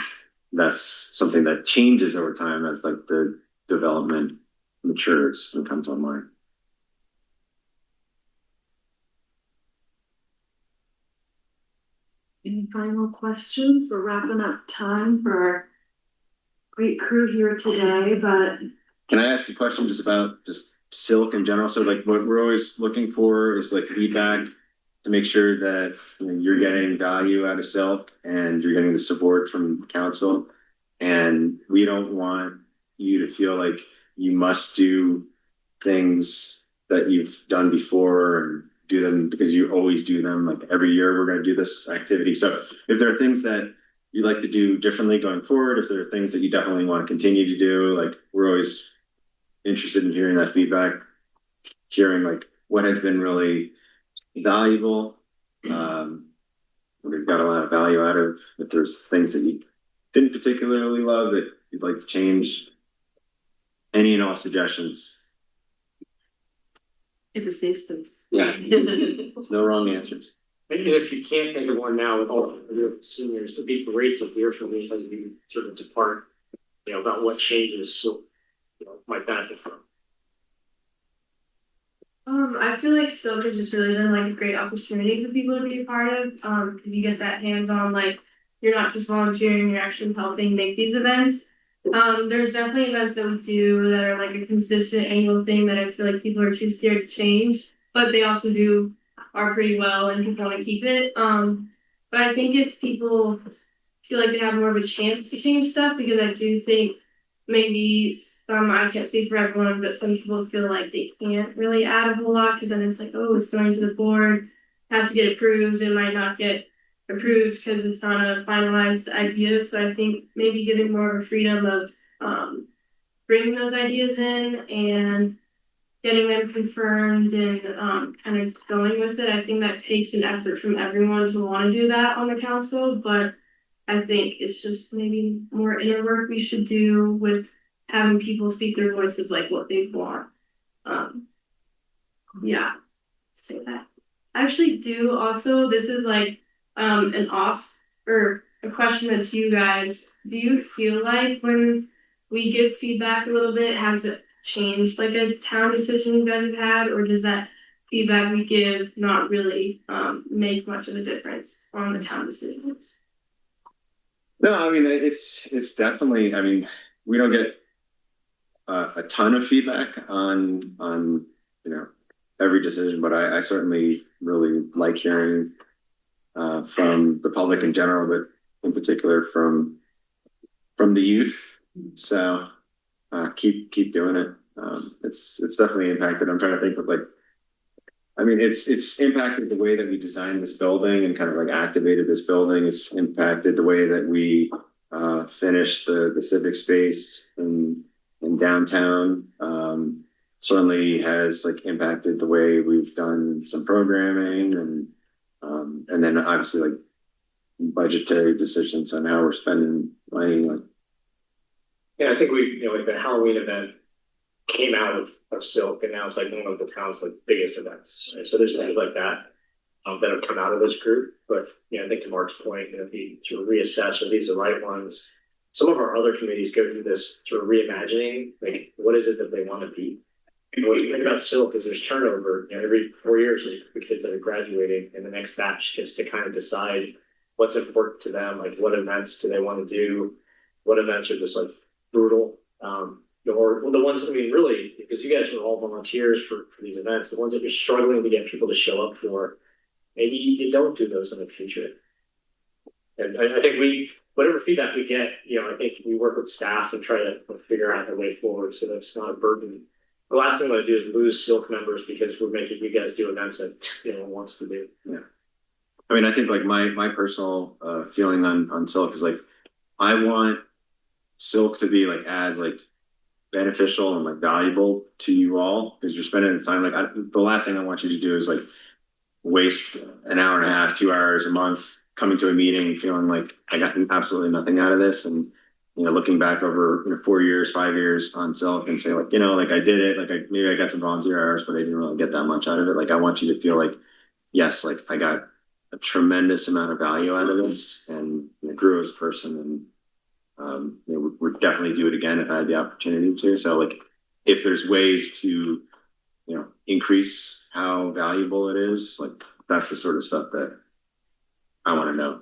that's something that changes over time as like the development matures and comes online. Any final questions? We're wrapping up time for our great crew here today, but Can I ask a question just about just Silk in general? So like what we're always looking for is like feedback to make sure that you're getting value out of Silk and you're getting the support from council. And we don't want you to feel like you must do things that you've done before and do them because you always do them. Like every year we're going to do this activity. So if there are things that you'd like to do differently going forward, if there are things that you definitely want to continue to do, like we're always interested in hearing that feedback, hearing like what has been really valuable. We've got a lot of value out of. If there's things that you didn't particularly love that you'd like to change, any and all suggestions. it's a safe space. Yeah, no wrong answers. And if you can't think of one now with all of your seniors, it'd be great to hear from you as you sort of depart, about what changes so might benefit from. I feel like Stoke has just really been like a great opportunity for people to be a part of. Because you get that hands-on, like you're not just volunteering, you're actually helping make these events. There's definitely events that we do that are like a consistent annual thing that I feel like people are too scared to change, but they also are pretty well and people want to keep it. But I think if people feel like they have more of a chance to change stuff, because I do think maybe I can't speak for everyone, but some people feel like they can't really add a whole lot because then it's like, oh, it's going to the board, has to get approved, it might not get approved because it's not a finalized idea. So I think maybe giving more of a freedom of bringing those ideas in and getting them confirmed and kind of going with it. I think that takes an effort from everyone to want to do that on the council, but I think it's just maybe more inner work we should do with having people speak their voices like what they want. Yeah, say that. I actually do also, this is like an off or a question that's you guys. Do you feel like when we give feedback a little bit, has it changed like a town decision you guys have had, or does that feedback we give not really make much of a difference on the town decisions? No, I mean it's definitely. I mean, we don't get a ton of feedback on every decision, but I certainly really like hearing from the public in general, but in particular from the youth. So keep doing it. It's definitely impacted. I'm trying to think of like. I mean, it's impacted the way that we designed this building and kind of like activated this building. It's impacted the way that we finished the civic space in downtown. Certainly has like impacted the way we've done some programming and then obviously like budgetary decisions on how we're spending money. Like, Yeah, I think like the Halloween event came out of Silk, and now it's like one of the town's like biggest events. Right? So there's things like that that have come out of this group. But I think to Mark's point, if you sort of reassess are these the right ones, some of our other committees go through this sort of reimagining, like what is it that they want to be? And what you think about Silk is there's turnover. Every 4 years there's the kids that are graduating, and the next batch gets to kind of decide what's important to them, like what events do they want to do, what events are just like brutal. Or the ones, I mean, really, because you guys are all volunteers for these events, the ones that you're struggling to get people to show up for, maybe you don't do those in the future. And I think whatever feedback we get, I think we work with staff and try to figure out the way forward so that it's not a burden. The last thing I want to do is lose Silk members because we're making you guys do events that no one wants to do. Yeah. I mean, I think like my personal feeling on Silk is like, I want Silk to be like as like beneficial and like valuable to you all because you're spending the time. Like the last thing I want you to do is like waste an hour and a half, 2 hours a month coming to a meeting feeling like I got absolutely nothing out of this, and looking back over 4 years, 5 years on SYLC and say like, like I did it, like maybe I got some volunteer hours, but I didn't really get that much out of it. Like I want you to feel like, yes, like I got a tremendous amount of value out of this, and grew as a person, and would definitely do it again if I had the opportunity to. So like, if there's ways to, increase how valuable it is, like that's the sort of stuff that I want to know.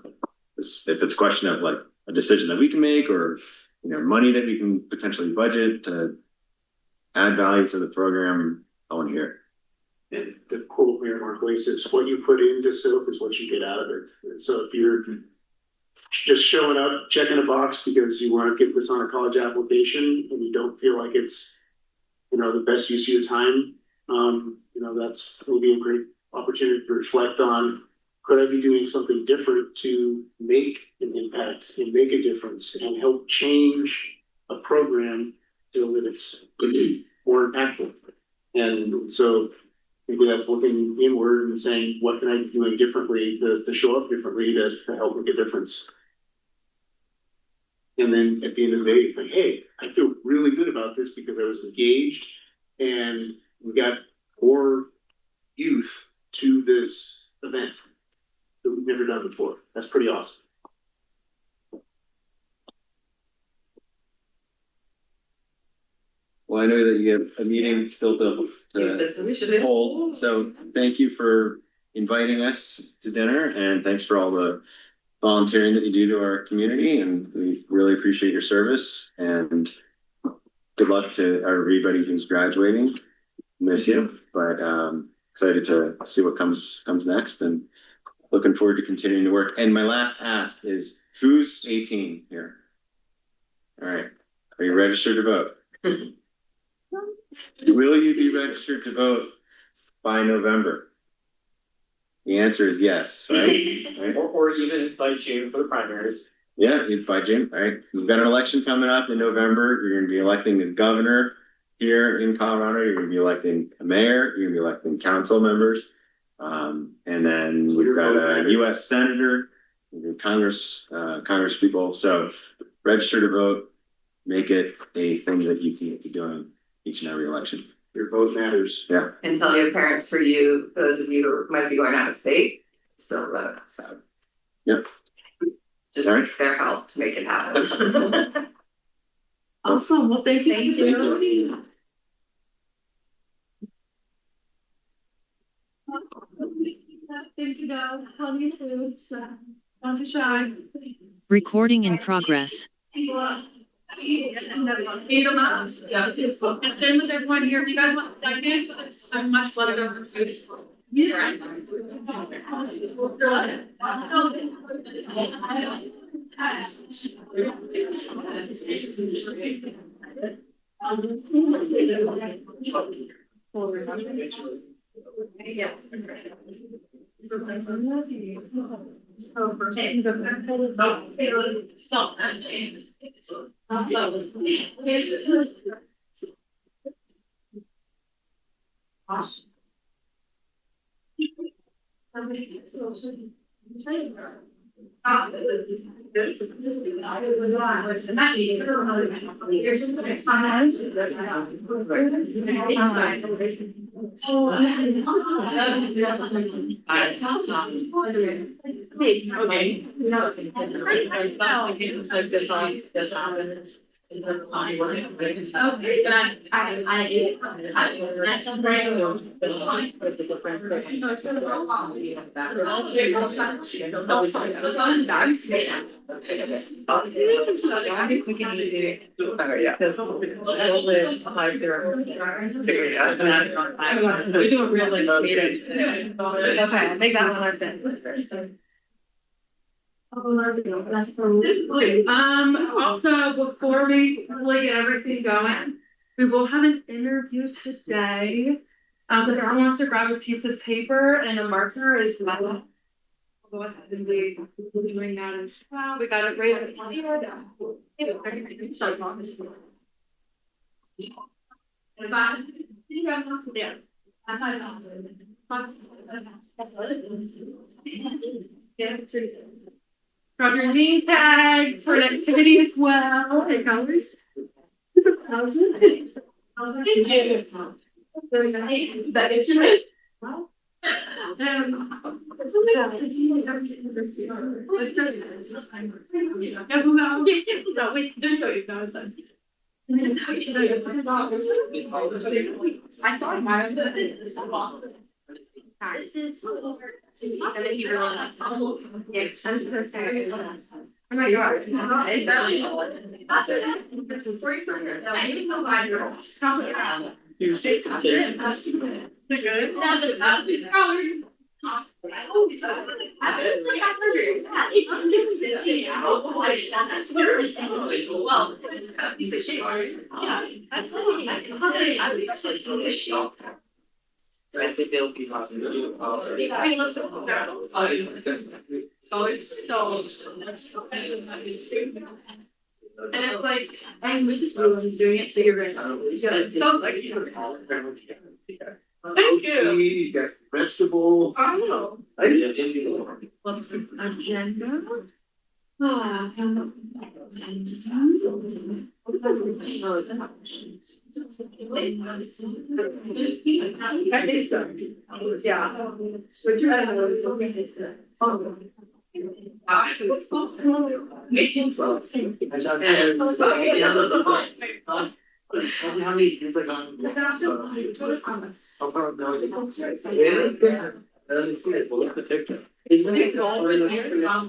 If it's a question of like a decision that we can make, or money that we can potentially budget to add value to the program, I want to hear it. And the quote Mayor Marquez is, what you put into SYLC is what you get out of it. And so if you're just showing up, checking a box because you want to get this on a college application and you don't feel like it's, the best use of your time, that's maybe a great opportunity to reflect on, could I be doing something different to make an impact and make a difference and help change a program so that it's more impactful? And so maybe that's looking inward and saying, what can I be doing differently to show up differently to help make a difference? And then at the end of the day, it's like, hey, I feel really good about this because I was engaged, and we got more youth to this event that we've never done before. That's pretty awesome. Well, I know that you have a meeting still to hold, so thank you for inviting us to dinner, and thanks for all the volunteering that you do to our community, and we really appreciate your service, and good luck to everybody who's graduating. Miss you, but excited to see what comes next, and looking forward to continuing to work. And my last ask is, who's 18 here? All right, are you registered to vote? Will you be registered to vote by November? The answer is yes, right? Right? Or even by June for the primaries. Yeah, by June, right? We've got an election coming up in November. You're going to be electing a governor here in Colorado. You're going to be electing a mayor. You're going to be electing council members. And then we've got a U.S. senator, Congress people. So register to vote. Make it a thing that you can be doing each and every election. Your vote matters. Yeah. And tell your parents, for you, those of you who might be going out of state, still vote. So Yep. just needs their help to make it happen. Awesome. Well, thank you. Thank you. Thank you, Dad. Love you too. So, don't be shy. Recording in progress. It's in with everyone here. If you guys want seconds, it's so much love over food. Yeah. We do a real meeting. Okay, I think that's what I've been. Also, before we really get everything going, we will have an interview today. So if everyone wants to grab a piece of paper and a marker as well. Go ahead and be doing that as well. We got it right at the Drop your name tag for an activity as well. And colors. It's 1,000. That is right. I saw him. I'm so sorry. Oh my god. It's I think they'll be possible. And it's like, I mean, Lucas was doing it, so you're right. Thank you. You got vegetable. I know. Agenda. I think so. Yeah. Would you How many kids like on? Really? Let me see it. We'll look at the TikTok. Isn't it all in here? Yeah.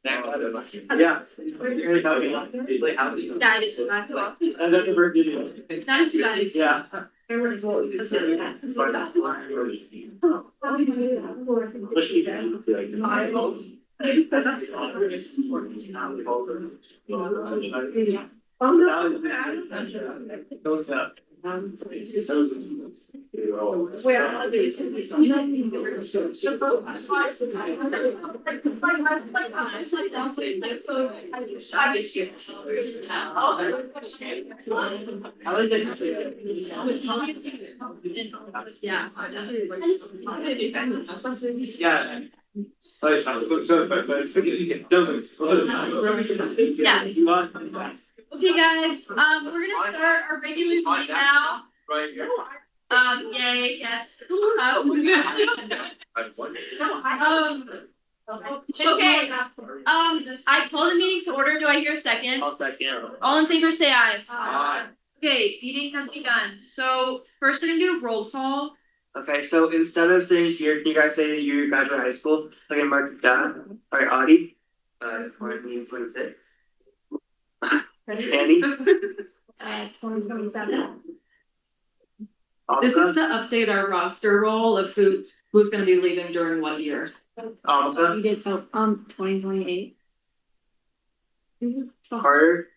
That is what I thought. That's a bird video. That is what I thought. Yeah. Yeah. Yeah. Okay, guys, we're gonna start our regular meeting now. Right here. Yay, yes. Okay, I call the meeting to order. Do I hear a second? I'll second. All in favor, say aye. Aye. Okay, meeting has begun. So first, we're gonna do a roll call. Okay, so instead of saying here, can you guys say that you graduated high school? I can mark it down. All right, Audie. 2026. Andy. 2027. This is to update our roster roll of who's gonna be leaving during what year. Alka. We did, 2028. Carter.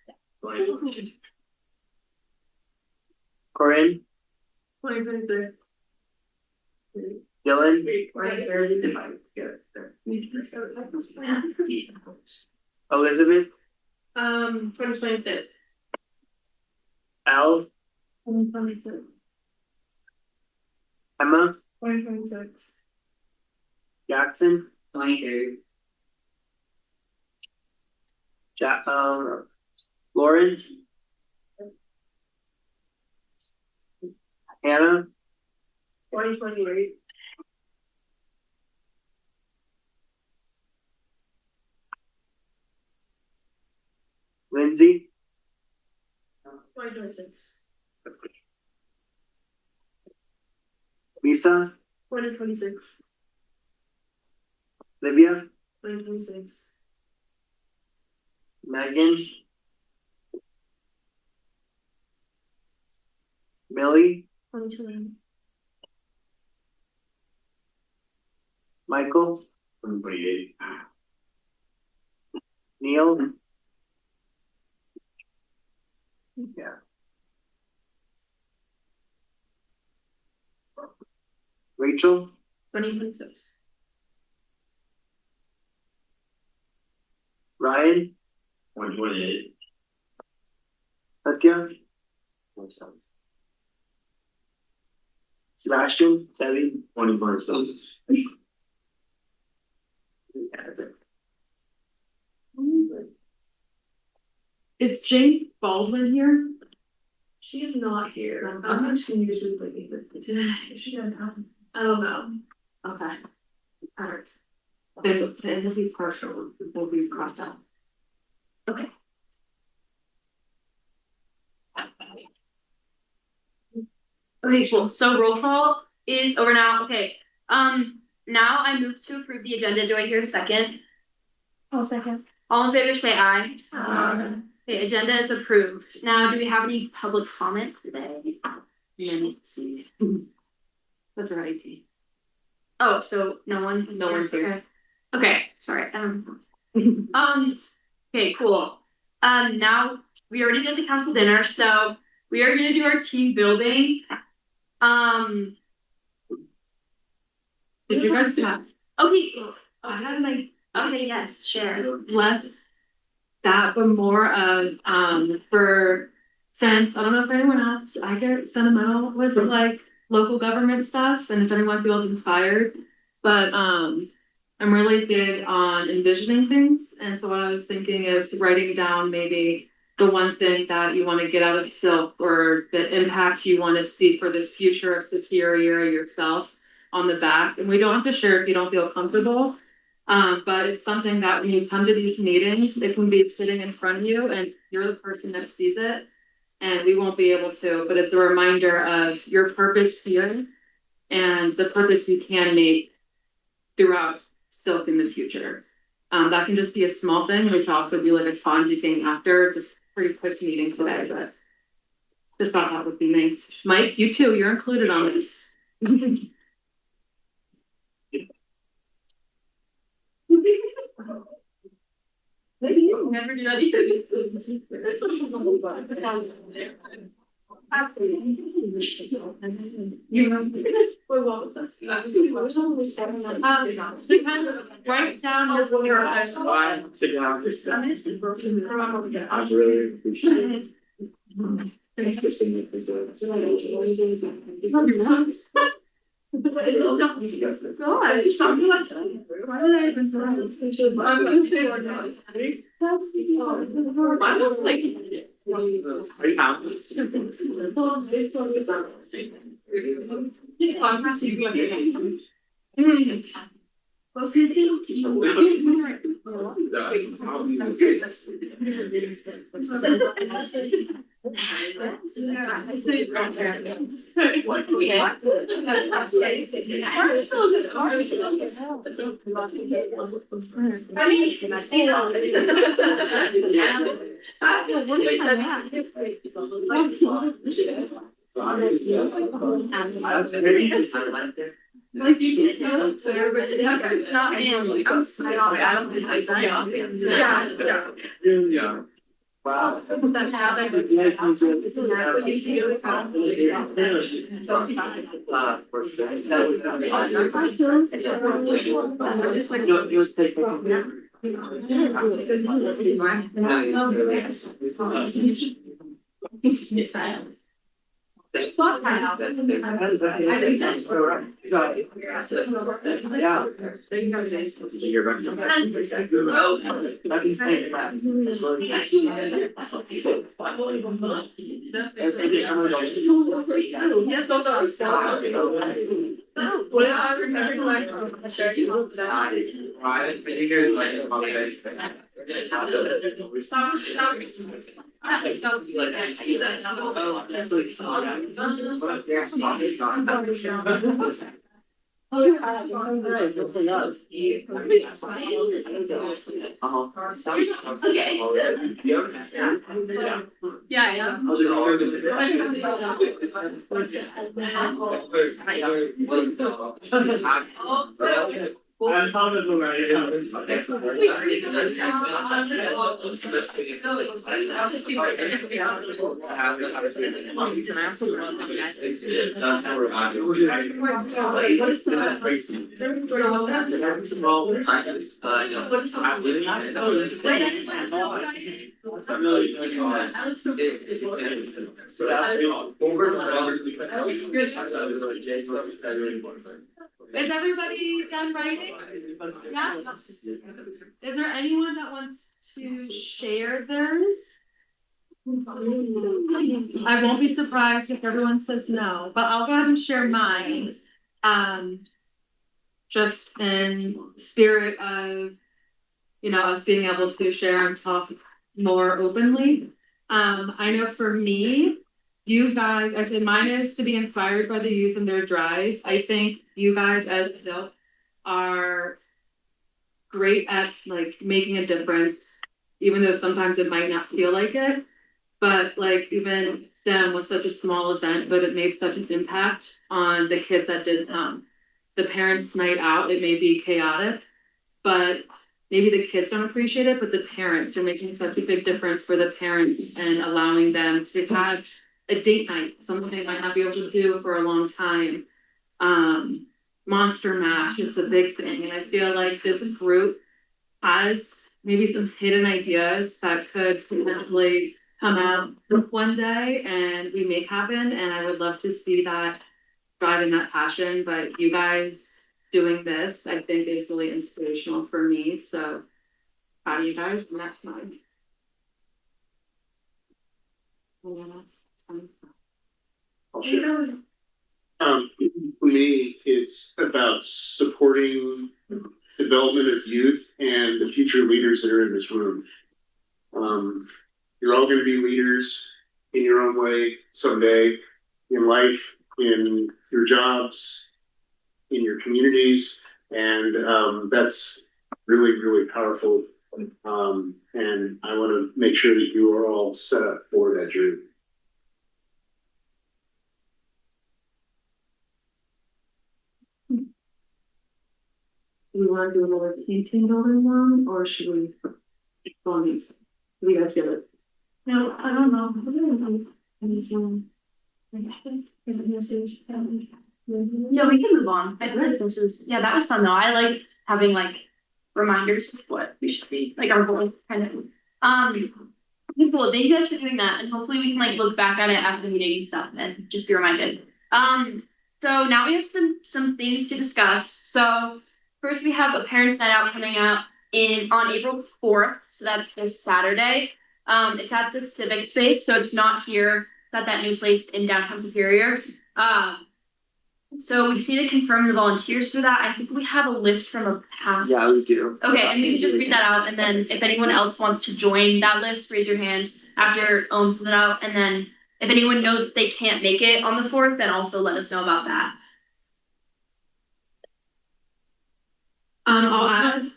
Corinne. 2026. Dylan. Elizabeth. 2026. Al. 2026. Emma. 2026. Jackson. 22. Lauren. Hannah. 2028. Lindsay. 2026. Lisa. 2026. Libya. 2026. Megan. Millie. 2020. Michael. 28. Neil. Yeah. Rachel. 2026. Ryan, 128. Edgar. Sebastian, 2027. Is Jane Baldwin here? She is not here. I'm not she usually like today. Is she gonna come? I don't know. Okay. Alright. Then it'll be partial, will be crossed out. Okay. Okay, cool. So roll call is over now. Okay. Now I move to approve the agenda. Do I hear a second? I'll second. All in favor, say aye. Okay, agenda is approved. Now, do we have any public comment today? Let's see. That's right. Oh, so no one? No one's here. Okay, sorry. Okay, cool. Now we already did the council dinner, so we are gonna do our team building. Did you guys have? Okay, I had like okay, yes, share. less that, but more of for since I don't know if anyone else, I get sentimental with like local government stuff, and if anyone feels inspired, but I'm really big on envisioning things, and so what I was thinking is writing down maybe the one thing that you want to get out of SYLC or the impact you want to see for the future of Superior yourself on the back. And we don't have to share if you don't feel comfortable. But it's something that when you come to these meetings, it can be sitting in front of you and you're the person that sees it and we won't be able to, but it's a reminder of your purpose here and the purpose you can make throughout SYLC in the future. That can just be a small thing, which also be like a fun thing after. It's a pretty quick meeting today, but just thought that would be nice. Mike, you too, you're included on this. Never do anything. You know, to kind of write down your purpose. I really appreciate it. Thanks for saying Like you can feel it there, but it's not family. I'm sorry, I don't think I Yeah. Wow. What I remember like I'm Thomas already. Is everybody done writing? Yeah? Is there anyone that wants to share theirs? I won't be surprised if everyone says no, but I'll go ahead and share mine. Just in spirit of, you know, us being able to share and talk more openly. I know for me, you guys, I said mine is to be inspired by the youth and their drive. I think you guys as SYLC are great at like making a difference, even though sometimes it might not feel like it. But like even STEM was such a small event, but it made such an impact on the kids that did come. The parents' night out, it may be chaotic, but maybe the kids don't appreciate it, but the parents are making such a big difference for the parents and allowing them to have a date night, something they might not be able to do for a long time. Monster Mash, it's a big thing. And I feel like this group has maybe some hidden ideas that could potentially come out one day and we make happen. And I would love to see that driving that passion. But you guys doing this, I think is really inspirational for me. So proud of you guys, and that's mine. I'll share. For me, it's about supporting development of youth and the future leaders that are in this room. You're all going to be leaders in your own way someday in life, in your jobs, in your communities, and that's really, really powerful. And I want to make sure that you are all set up for that journey. Do we want to do another team building one, or should we go on these? Do you guys get it? No, I don't know. Yeah, we can move on. I feel like this was, yeah, that was fun though. I like having like reminders of what we should be, like our goal kind of. Cool. Thank you guys for doing that, and hopefully we can like look back at it after the meeting and stuff, and just be reminded. So now we have some things to discuss. So first we have a parents' night out coming out on April 4th. So that's this Saturday. It's at the Civic Space, so it's not here. It's at that new place in downtown Superior. So we just need to confirm the volunteers for that. I think we have a list from a past. Yeah, we do. Okay, and we can just read that out, and then if anyone else wants to join that list, raise your hand after Owen's put it out, and then if anyone knows that they can't make it on the 4th, then also let us know about that. I'll add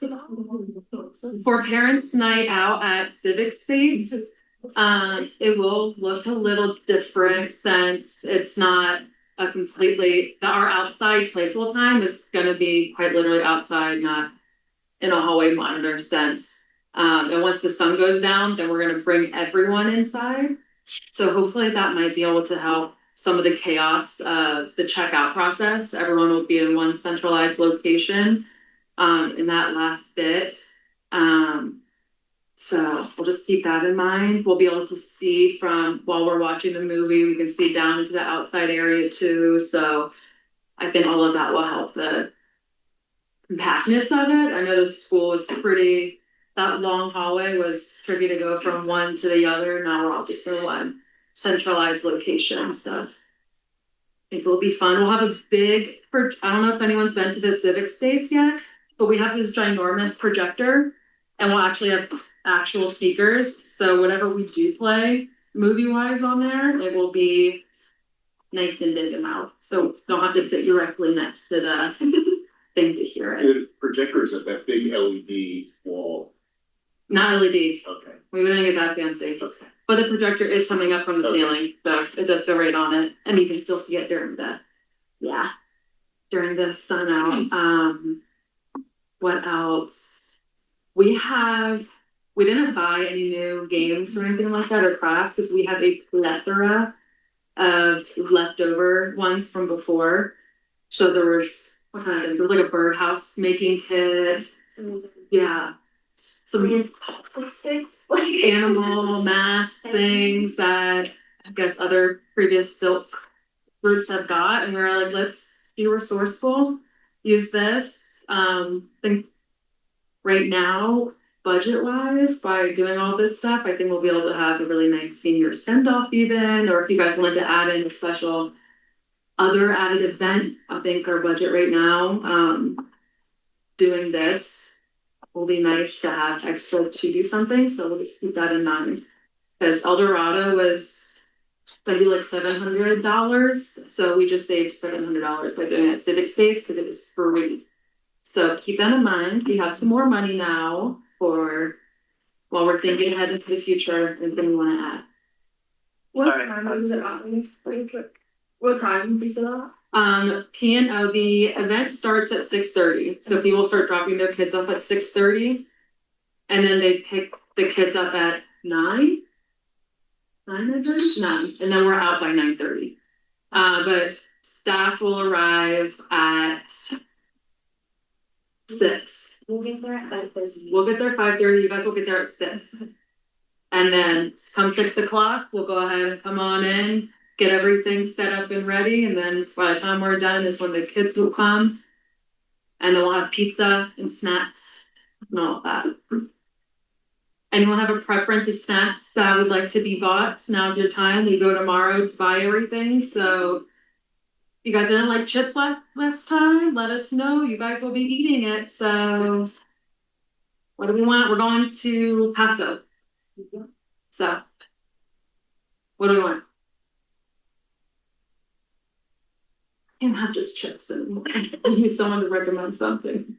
for parents' night out at Civic Space. It will look a little different since it's not a completely, our outside playful time is going to be quite literally outside, not in a hallway monitor sense. And once the sun goes down, then we're going to bring everyone inside. So hopefully that might be able to help some of the chaos of the checkout process. Everyone will be in one centralized location in that last bit. So we'll just keep that in mind. We'll be able to see from while we're watching the movie, we can see down into the outside area too. So I think all of that will help the compactness of it. I know the school was pretty, that long hallway was tricky to go from one to the other. Now we're all just in one centralized location. So I think it'll be fun. We'll have a big, I don't know if anyone's been to the Civic Space yet, but we have this ginormous projector and we'll actually have actual speakers. So whatever we do play movie-wise on there, it will be nice and big and loud. So don't have to sit directly next to the thing to hear it. The projector is at that big LED wall. Not LED. Okay. We wouldn't get that fancy. Okay. But the projector is coming up from the ceiling, so it does go right on it. And you can still see it during the sun out. What else? We didn't buy any new games or anything like that or crafts because we have a plethora of leftover ones from before. So there was, what kind of things? There was like a birdhouse making kit. Yeah. Some Sticks, like. animal mass things that I guess other previous silk groups have got. And we're like, let's be resourceful, use this. Think right now, budget wise, by doing all this stuff, I think we'll be able to have a really nice senior send off even, or if you guys wanted to add in a special other added event, I think our budget right now, doing this will be nice to have extra to do something. So we'll just keep that in mind. Because El Dorado was maybe like $700. So we just saved $700 by doing it at Civic Space because it was free. So keep that in mind. We have some more money now for while we're thinking ahead into the future, anything we want to add. What Alright. time is it happening? Really quick. What time is it at? P&O, the event starts at 6:30. So people start dropping their kids off at 6:30. And then they pick the kids up at 9. 9:30? 9. And then we're out by 9:30. But staff will arrive at 6. We'll get there at 5:30. We'll get there at 5:30. You guys will get there at 6. And then come 6 o'clock, we'll go ahead and come on in, get everything set up and ready. And then by the time we're done is when the kids will come. And then we'll have pizza and snacks and all of that. Anyone have a preference of snacks that would like to be bought? Now's your time. We go tomorrow to buy everything. So if you guys didn't like chips last time, let us know. You guys will be eating it. So what do we want? We're going to Pasco. So what do we want? Can't have just chips anymore. I need someone to recommend something.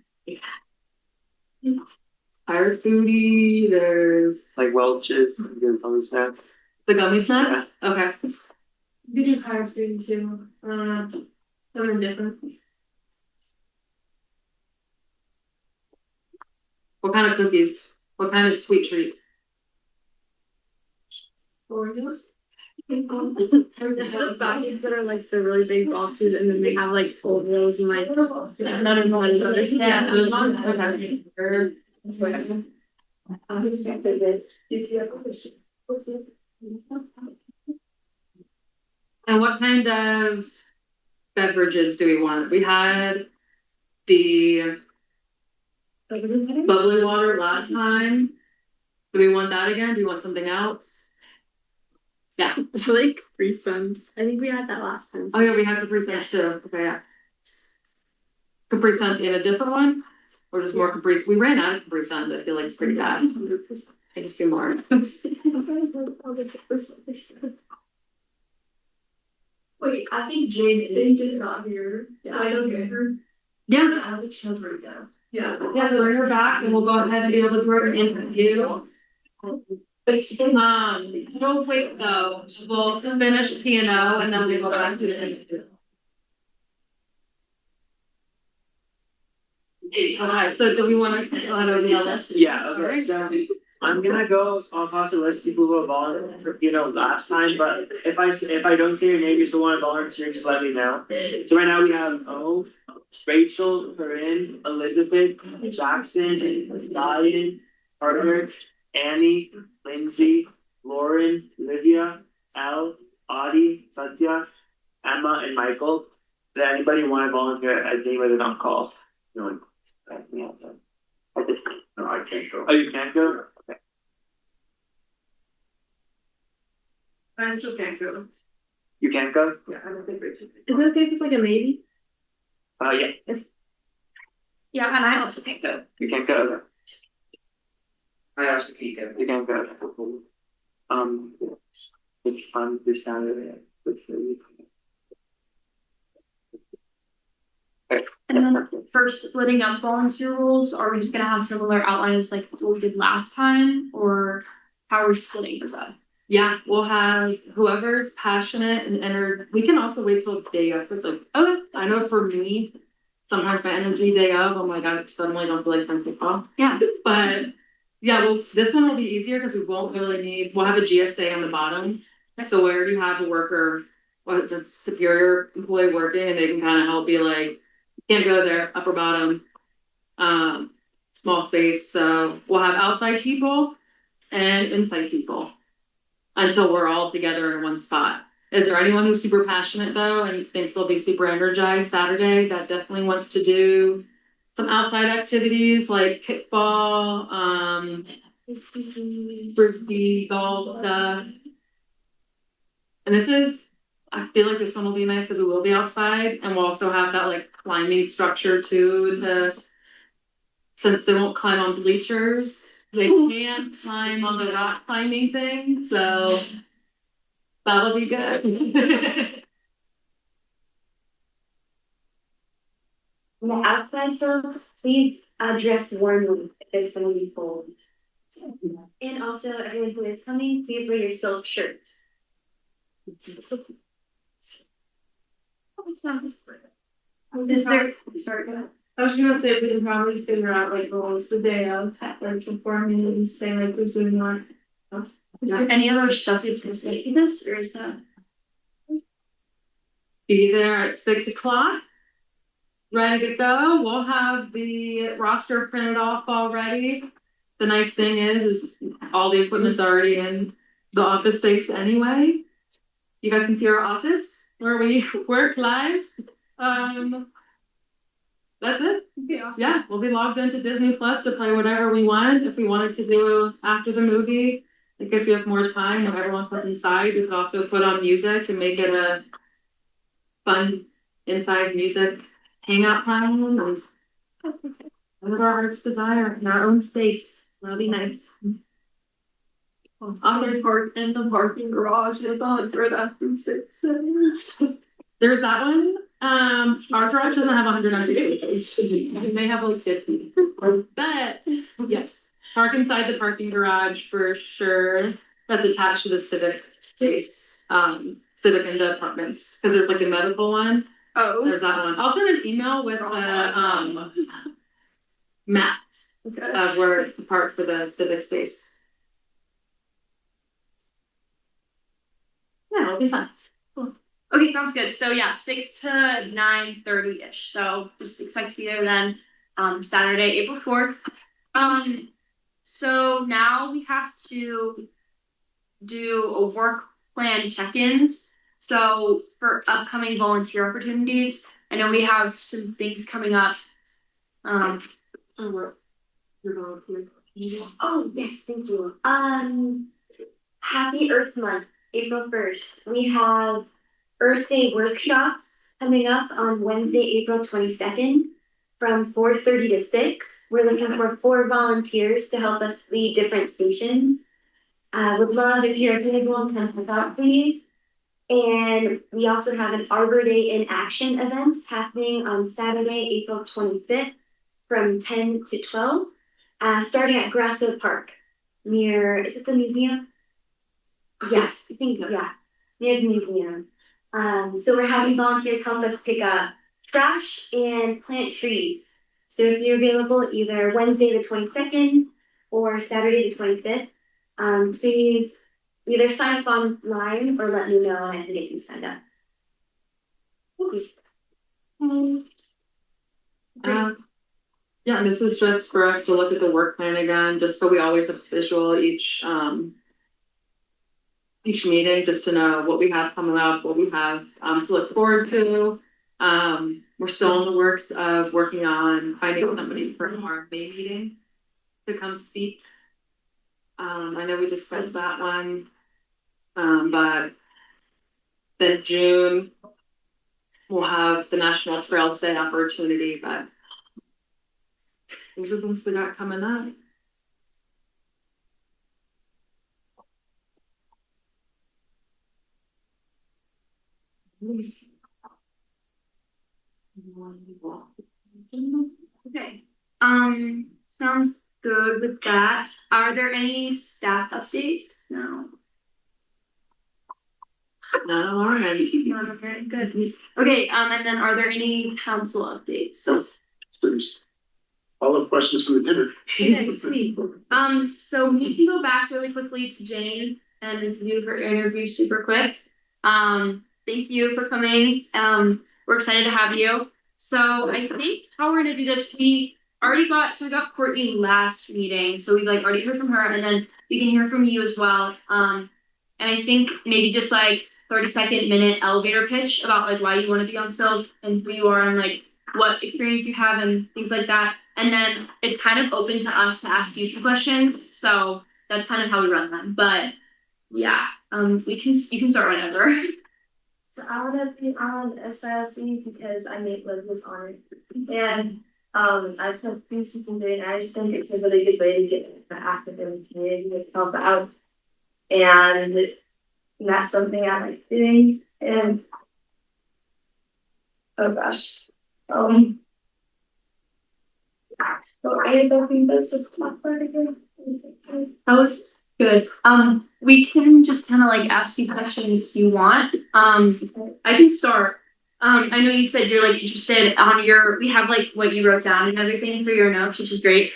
Pirates booty, there's Like Welch's, good fun snacks. the gummy snack. Okay. You do Pirates Food too. Something different. What kind of cookies? What kind of sweet treat? Oreos. The packets that are like the really big boxes, and then they have like Oreos and like another one. Yeah, those ones. Okay. And what kind of beverages do we want? We had the bubbly water last time. Do we want that again? Do you want something else? Yeah. I feel like Capri Suns. I think we had that last time. Oh yeah, we had Capri Suns too. Okay, yeah. Capri Suns in a different one? Or just more Capri? We ran out of Capri Suns, I feel like it's pretty fast. I just do more. Wait, I think Jane is just not here. I don't get her. Yeah. I think she'll bring down. Yeah. Yeah, bring her back and we'll go ahead and be able to do her interview. We'll wait though. We'll finish P&O and then we'll go back to the interview. Okay, so do we want to go ahead over the list? Yeah, okay, so I'm gonna go across the list of people who have volunteered, last time, but if I don't say your name, you still wanna volunteer, just let me know. So right now we have Rachel, Corinne, Elizabeth, Jackson, Diane, Carter, Annie, Lindsay, Lauren, Livia, Elle, Audie, Satya, Emma, and Michael. Does anybody wanna volunteer at any way they're not called? No. No, I can't go. Oh, you can't go? Okay. I still can't go. You can't go? Yeah, I don't think Rachel. Is it okay if it's like a maybe? Yeah. Yeah, and I also can't go. You can't go? Okay. I also can't go. You can't go. It's fun this Saturday. And then for splitting up volunteer roles, are we just gonna have similar outlines like what we did last time, or how are we splitting this up? Yeah, we'll have whoever's passionate and we can also wait till the day after. Like, I know for me, sometimes my energy day of, I'm like, I suddenly don't feel like playing football. Yeah. But yeah, well, this one will be easier because we won't really need, we'll have a GSA on the bottom. So we already have a worker, what the superior employee working, and they can kind of help you like, can't go there, upper bottom, small space. So we'll have outside people and inside people until we're all together in one spot. Is there anyone who's super passionate though and thinks they'll be super energized Saturday that definitely wants to do some outside activities like kickball, frisbee, golf stuff? And this is, I feel like this one will be nice because we will be outside and we'll also have that like climbing structure too to, since they won't climb on bleachers, they can climb on the rock climbing thing, so that'll be good. The outside folks, please dress warmly if it's gonna be cold. And also, everyone who is coming, please wear your silk shirt. Is there, sorry, go ahead. I was gonna say we can probably figure out like rules the day of, like before meetings, say like who's doing what. Is there any other stuff you can say to this, or is that? Be there at 6 o'clock. Ready to go. We'll have the roster printed off already. The nice thing is all the equipment's already in the office space anyway. You guys can see our office where we work live. That's it. Awesome. Yeah, we'll be logged into Disney Plus to play whatever we want. If we wanted to do after the movie, I guess we have more time when everyone comes inside. We could also put on music and make it a fun inside music hangout time and whatever our heart's desire in our own space. That'll be nice. Also park in the parking garage with 100 after 6 seconds. There's that one. Our garage doesn't have 100 empty spaces. We may have like 50. But yes, park inside the parking garage for sure. That's attached to the civic space, civic and the apartments. Because there's like the medical one. Oh. There's that one. I'll send an email with a map of where to park for the civic space. Yeah, it'll be fun. Cool. Okay, sounds good. So yeah, 6 to 9:30-ish. So just expect to be there then, Saturday, April 4th. So now we have to do a work plan check-ins. So for upcoming volunteer opportunities, I know we have some things coming up. Oh, yes, thank you. Happy Earth Month, April 1st. We have Earth Day workshops coming up on Wednesday, April 22nd from 4:30 to 6. We're looking for 4 volunteers to help us lead different stations. Would love if you're available, come help out, please. And we also have an Arbor Day in Action event happening on Saturday, April 25th from 10 to 12, starting at Grasso Park near, is it the museum? Yes, I think, yeah, near the museum. So we're having volunteers help us pick up trash and plant trees. So if you're available either Wednesday the 22nd or Saturday the 25th, please either sign up online or let me know and I can get you signed up. Yeah, this is just for us to look at the work plan again, just so we always have visual each meeting, just to know what we have coming up, what we have to look forward to. We're still in the works of working on finding somebody for our May meeting to come speak. I know we discussed that one, but then June we'll have the National Trails Day opportunity, but those are things we got coming up. Okay. Sounds good with that. Are there any staff updates? No. None on our end. Okay, good. Okay, and then are there any council updates? No. So there's follow-up questions from the dinner. Okay, sweet. So we can go back really quickly to Jane and do her interview super quick. Thank you for coming. We're excited to have you. So I think how we're gonna do this, we got Courtney last meeting, so we like already heard from her, and then we can hear from you as well. And I think maybe just like 30-second minute elevator pitch about like why you want to be on SYLC and who you are and like what experience you have and things like that. And then it's kind of open to us to ask you some questions. So that's kind of how we run them. But yeah, you can start whenever. So I wanna be on SYLC because I make was on it. And I spent previously doing, I just think it's a really good way to get active in the community to help out. And that's something I like doing. And oh gosh. So I don't think that's just not part of it. That was good. We can just kind of like ask you questions if you want. I can start. I know you said you're like interested on we have like what you wrote down and everything for your notes, which is great.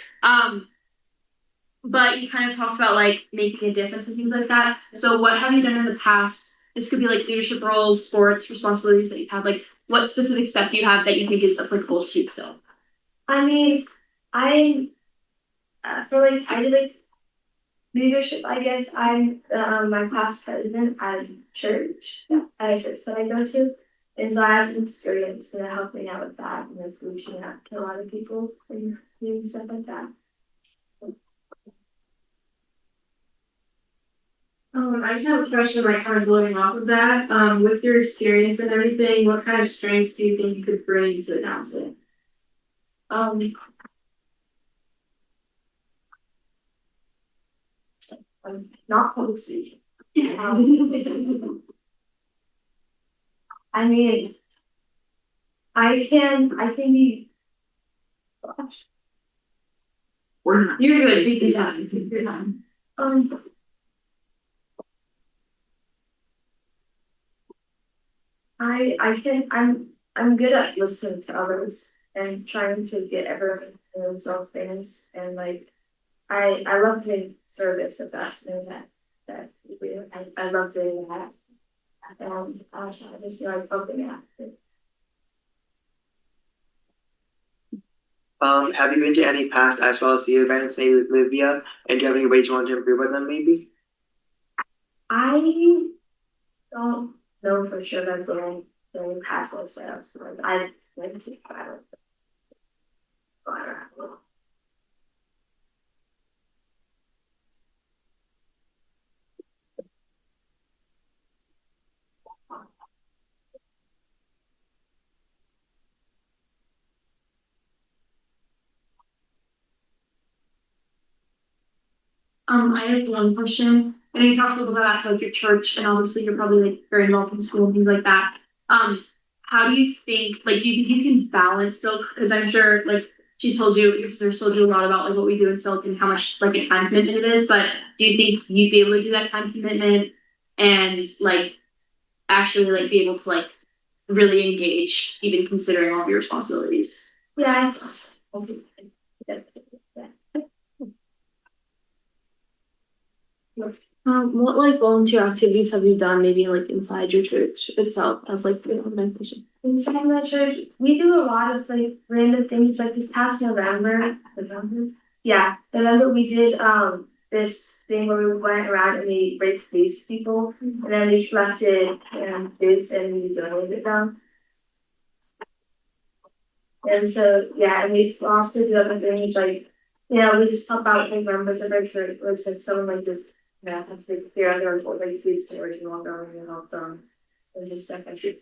But you kind of talked about like making a difference and things like that. So what have you done in the past? This could be like leadership roles, sports, responsibilities that you've had. Like what specific stuff do you have that you think is applicable to yourself? I mean, I did like leadership, I guess. I'm my class president at church, at a church that I go to. And so I have some experience in helping out with that and like reaching out to a lot of people and doing stuff like that. I just have a question, like kind of building off of that. With your experience and everything, what kind of strengths do you think you could bring to the council? Not public speaking. I mean, I can be. Gosh. You're good. Take your time. Take your time. I'm good at listening to others and trying to get everyone to themselves things and like I love doing service if that's something that I love doing that. And I just feel like helping out. Have you been to any past SYLC events, maybe with Livia? And do you have any ways you want to improve on them, maybe? I don't know for sure that the past SYLC. I like to try to. I have one question. I know you talked a little bit about like your church, and obviously you're probably like very involved in school and things like that. How do you think, like, do you think you can balance still? Because I'm sure, like, your sister told you a lot about like what we do in SYLC and how much like a time commitment it is. But do you think you'd be able to do that time commitment and like actually like be able to like really engage, even considering all of your responsibilities? Yeah. What like volunteer activities have you done maybe like inside your church itself as like an organization? Inside my church, we do a lot of like random things. Like this past November, we did this thing where we went around and we raped police people, and then we collected foods and we donated them. And so and we also do other things like we just help out like members of our church, or like someone like this. Yeah, have to figure out their like food storage and all that and help them and just stuff like that.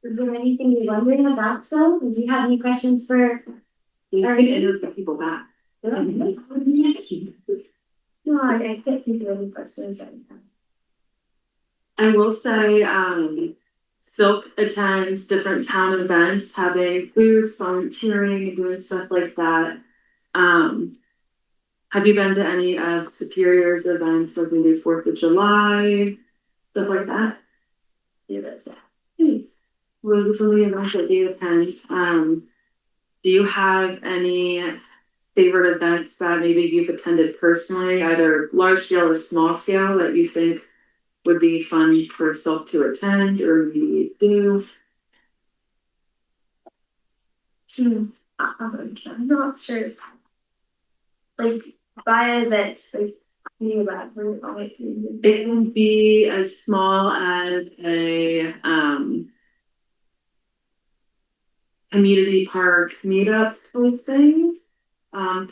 Is there anything you're wondering about, so? Do you have any questions for? You can interview people back. No, I can't think of any questions right now. I will say, SYLC attends different town events, having booths, volunteering, and doing stuff like that. Have you been to any of Superior's events, like maybe 4th of July, stuff like that? Yeah, that's it. Well, some of the events that you attend, do you have any favorite events that maybe you've attended personally, either large scale or small scale, that you think would be fun for yourself to attend or maybe do? I'm not sure. Like, by event, like, you about It can be as small as a community park meetup type thing,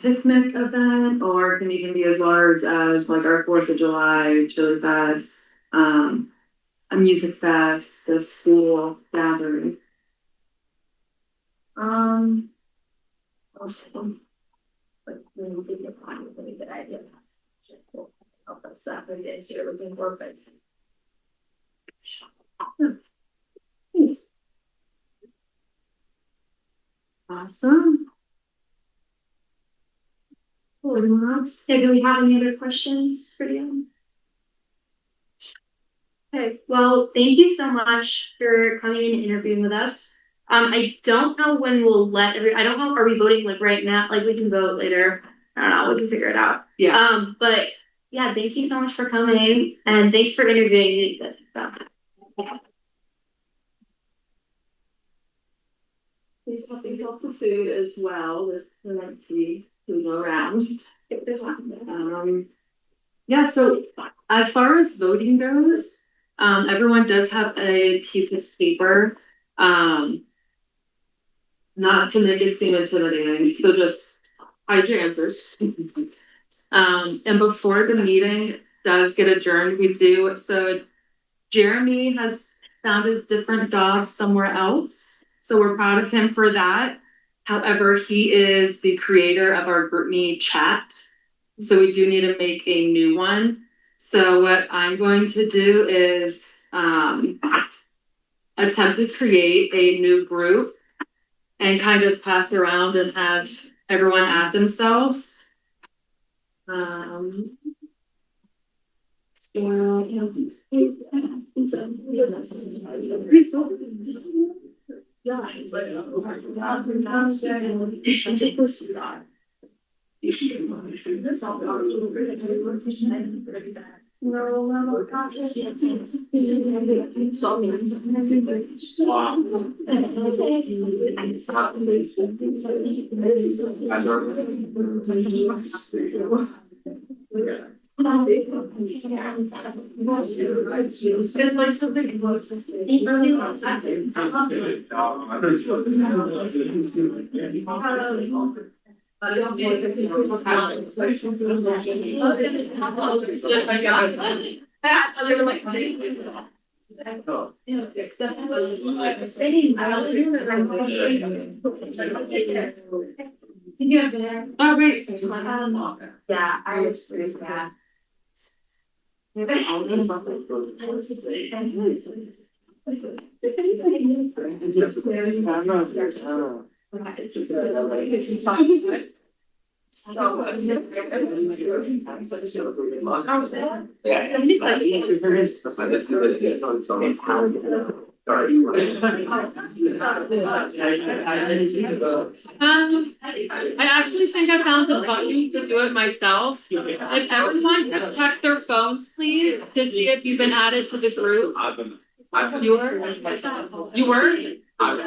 picnic event, or it can even be as large as like our 4th of July chili fest, a music fest, a school gathering. Like, really big upon really good idea. Help us out with it, so we're looking for, but. Thanks. Awesome. Anyone else? Yeah, do we have any other questions for you? Okay, well, thank you so much for coming in and interviewing with us. I don't know when we'll I don't know, are we voting like right now? Like we can vote later. I don't know, we can figure it out. Yeah. But yeah, thank you so much for coming and thanks for interviewing me. Please help yourself to food as well. There's plenty to go around. Yeah, so as far as voting goes, everyone does have a piece of paper. Not to make it seem intimidating, so just hide your answers. And before the meeting does get adjourned, we do, so Jeremy has found a different job somewhere else, so we're proud of him for that. However, he is the creator of our GroupMe chat, so we do need to make a new one. So what I'm going to do is attempt to create a new group and kind of pass around and have everyone add themselves. Oh, wait. Yeah, I was pretty sad. I actually think I found the button to do it myself. If everyone could check their phones, please, to see if you've been added to the group. You were? You were? Yeah.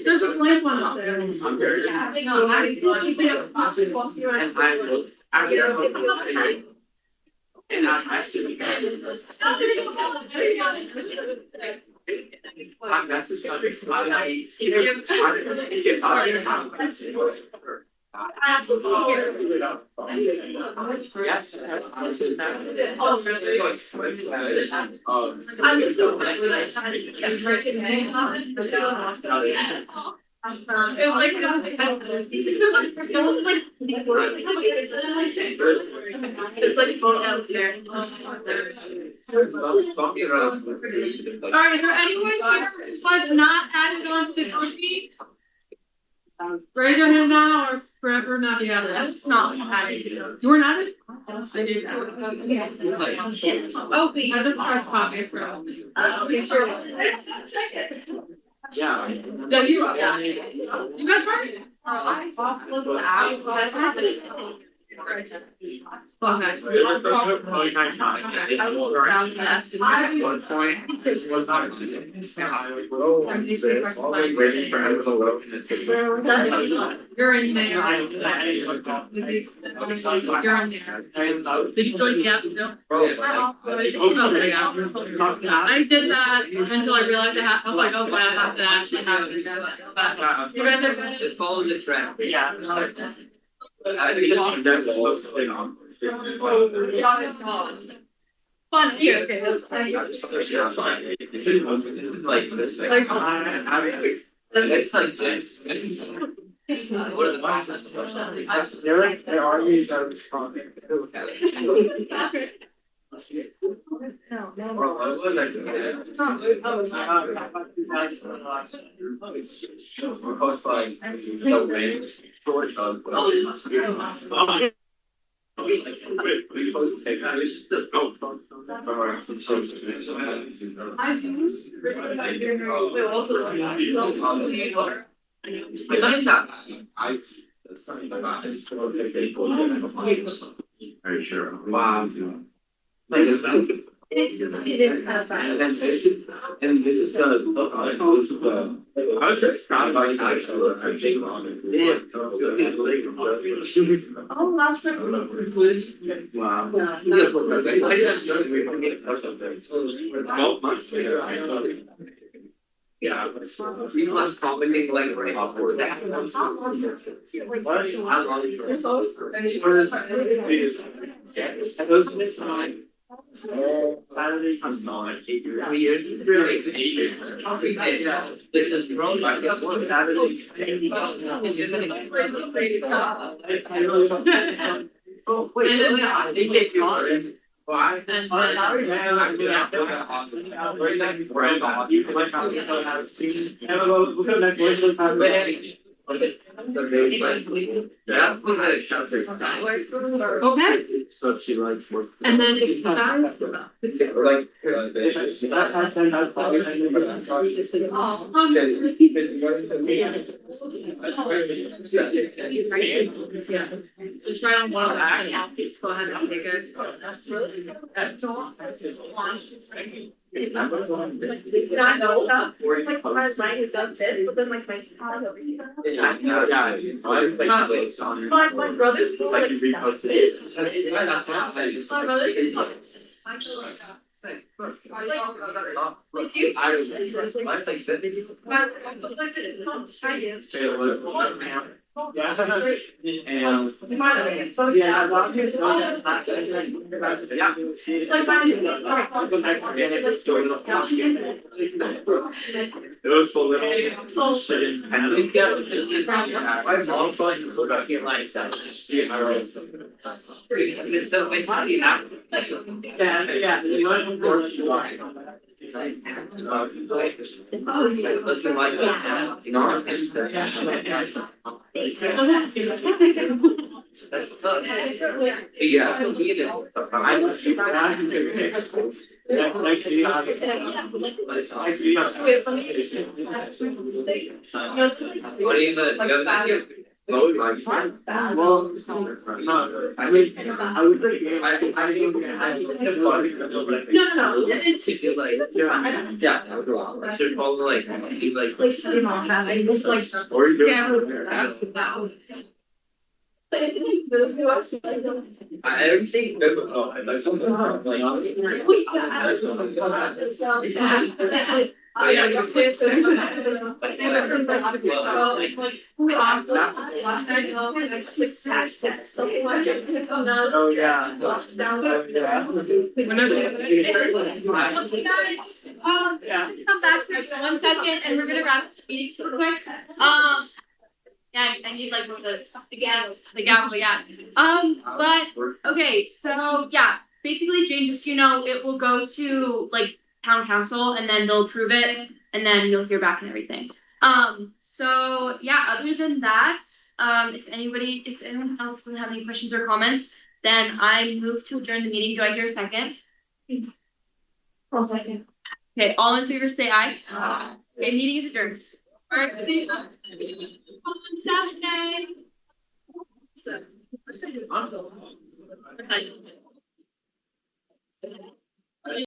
There's a blank one up there. It was like, I don't know. It was like. It's like going out there. Alright, is there anyone here who was not added on to the company? Raise your hand now or forever not be added. It's not added. You were not? I did. Oh, I have a press copy from. okay, sure. Yeah. No, you are. You guys were? Okay. You're in there. You're in there. Did you delete the app? No. I did that until I realized I was like, oh, I have to actually have it. But you guys are good. Just follow the trend. Yeah. I think that's the most thing on. Fun here, okay. It's like James. What are the process? They're like, they are used out of this content. Very sure. Wow. And this is gonna look like this is the. I was just proud of myself. Oh, that's right. Wow. 12 months later. Yeah. You must commenting like right off for that. Saturday. I'm small, 8 years. Really, 8 years. Yeah. They just grown by that one Saturday. Oh, wait, I think they do. Why? Okay, So she like worked. and then if you guys. Like. Yeah. Just right on one of the, go ahead and take it. I know that, like, my line is up this, but then like my pad over here. My brother's full like my brother's is It was the little shit. My mom thought you were gonna get like that. See my room. So it's not enough. Yeah, you want to go to Looking like that. You know, yeah, nice to what is it? Well, I mean, I would think, I No, it's. yeah, I would go. I should follow like, Like, or you everything. Oh, that's something like. Oh, yeah. Yeah. Come back for 1 second and we're gonna wrap this meeting super quick. Yeah, I need like one of those, the gavel, yeah. But, okay, so, yeah, basically, Jane, just, you know, it will go to, like, town council, and then they'll approve it, and then you'll hear back and everything. So, yeah, other than that, if anyone else doesn't have any questions or comments, then I move to adjourn the meeting. Do I hear a second? I'll second. Okay, all in favor, say aye. Okay, meeting is adjourned. All right. Saturday. So.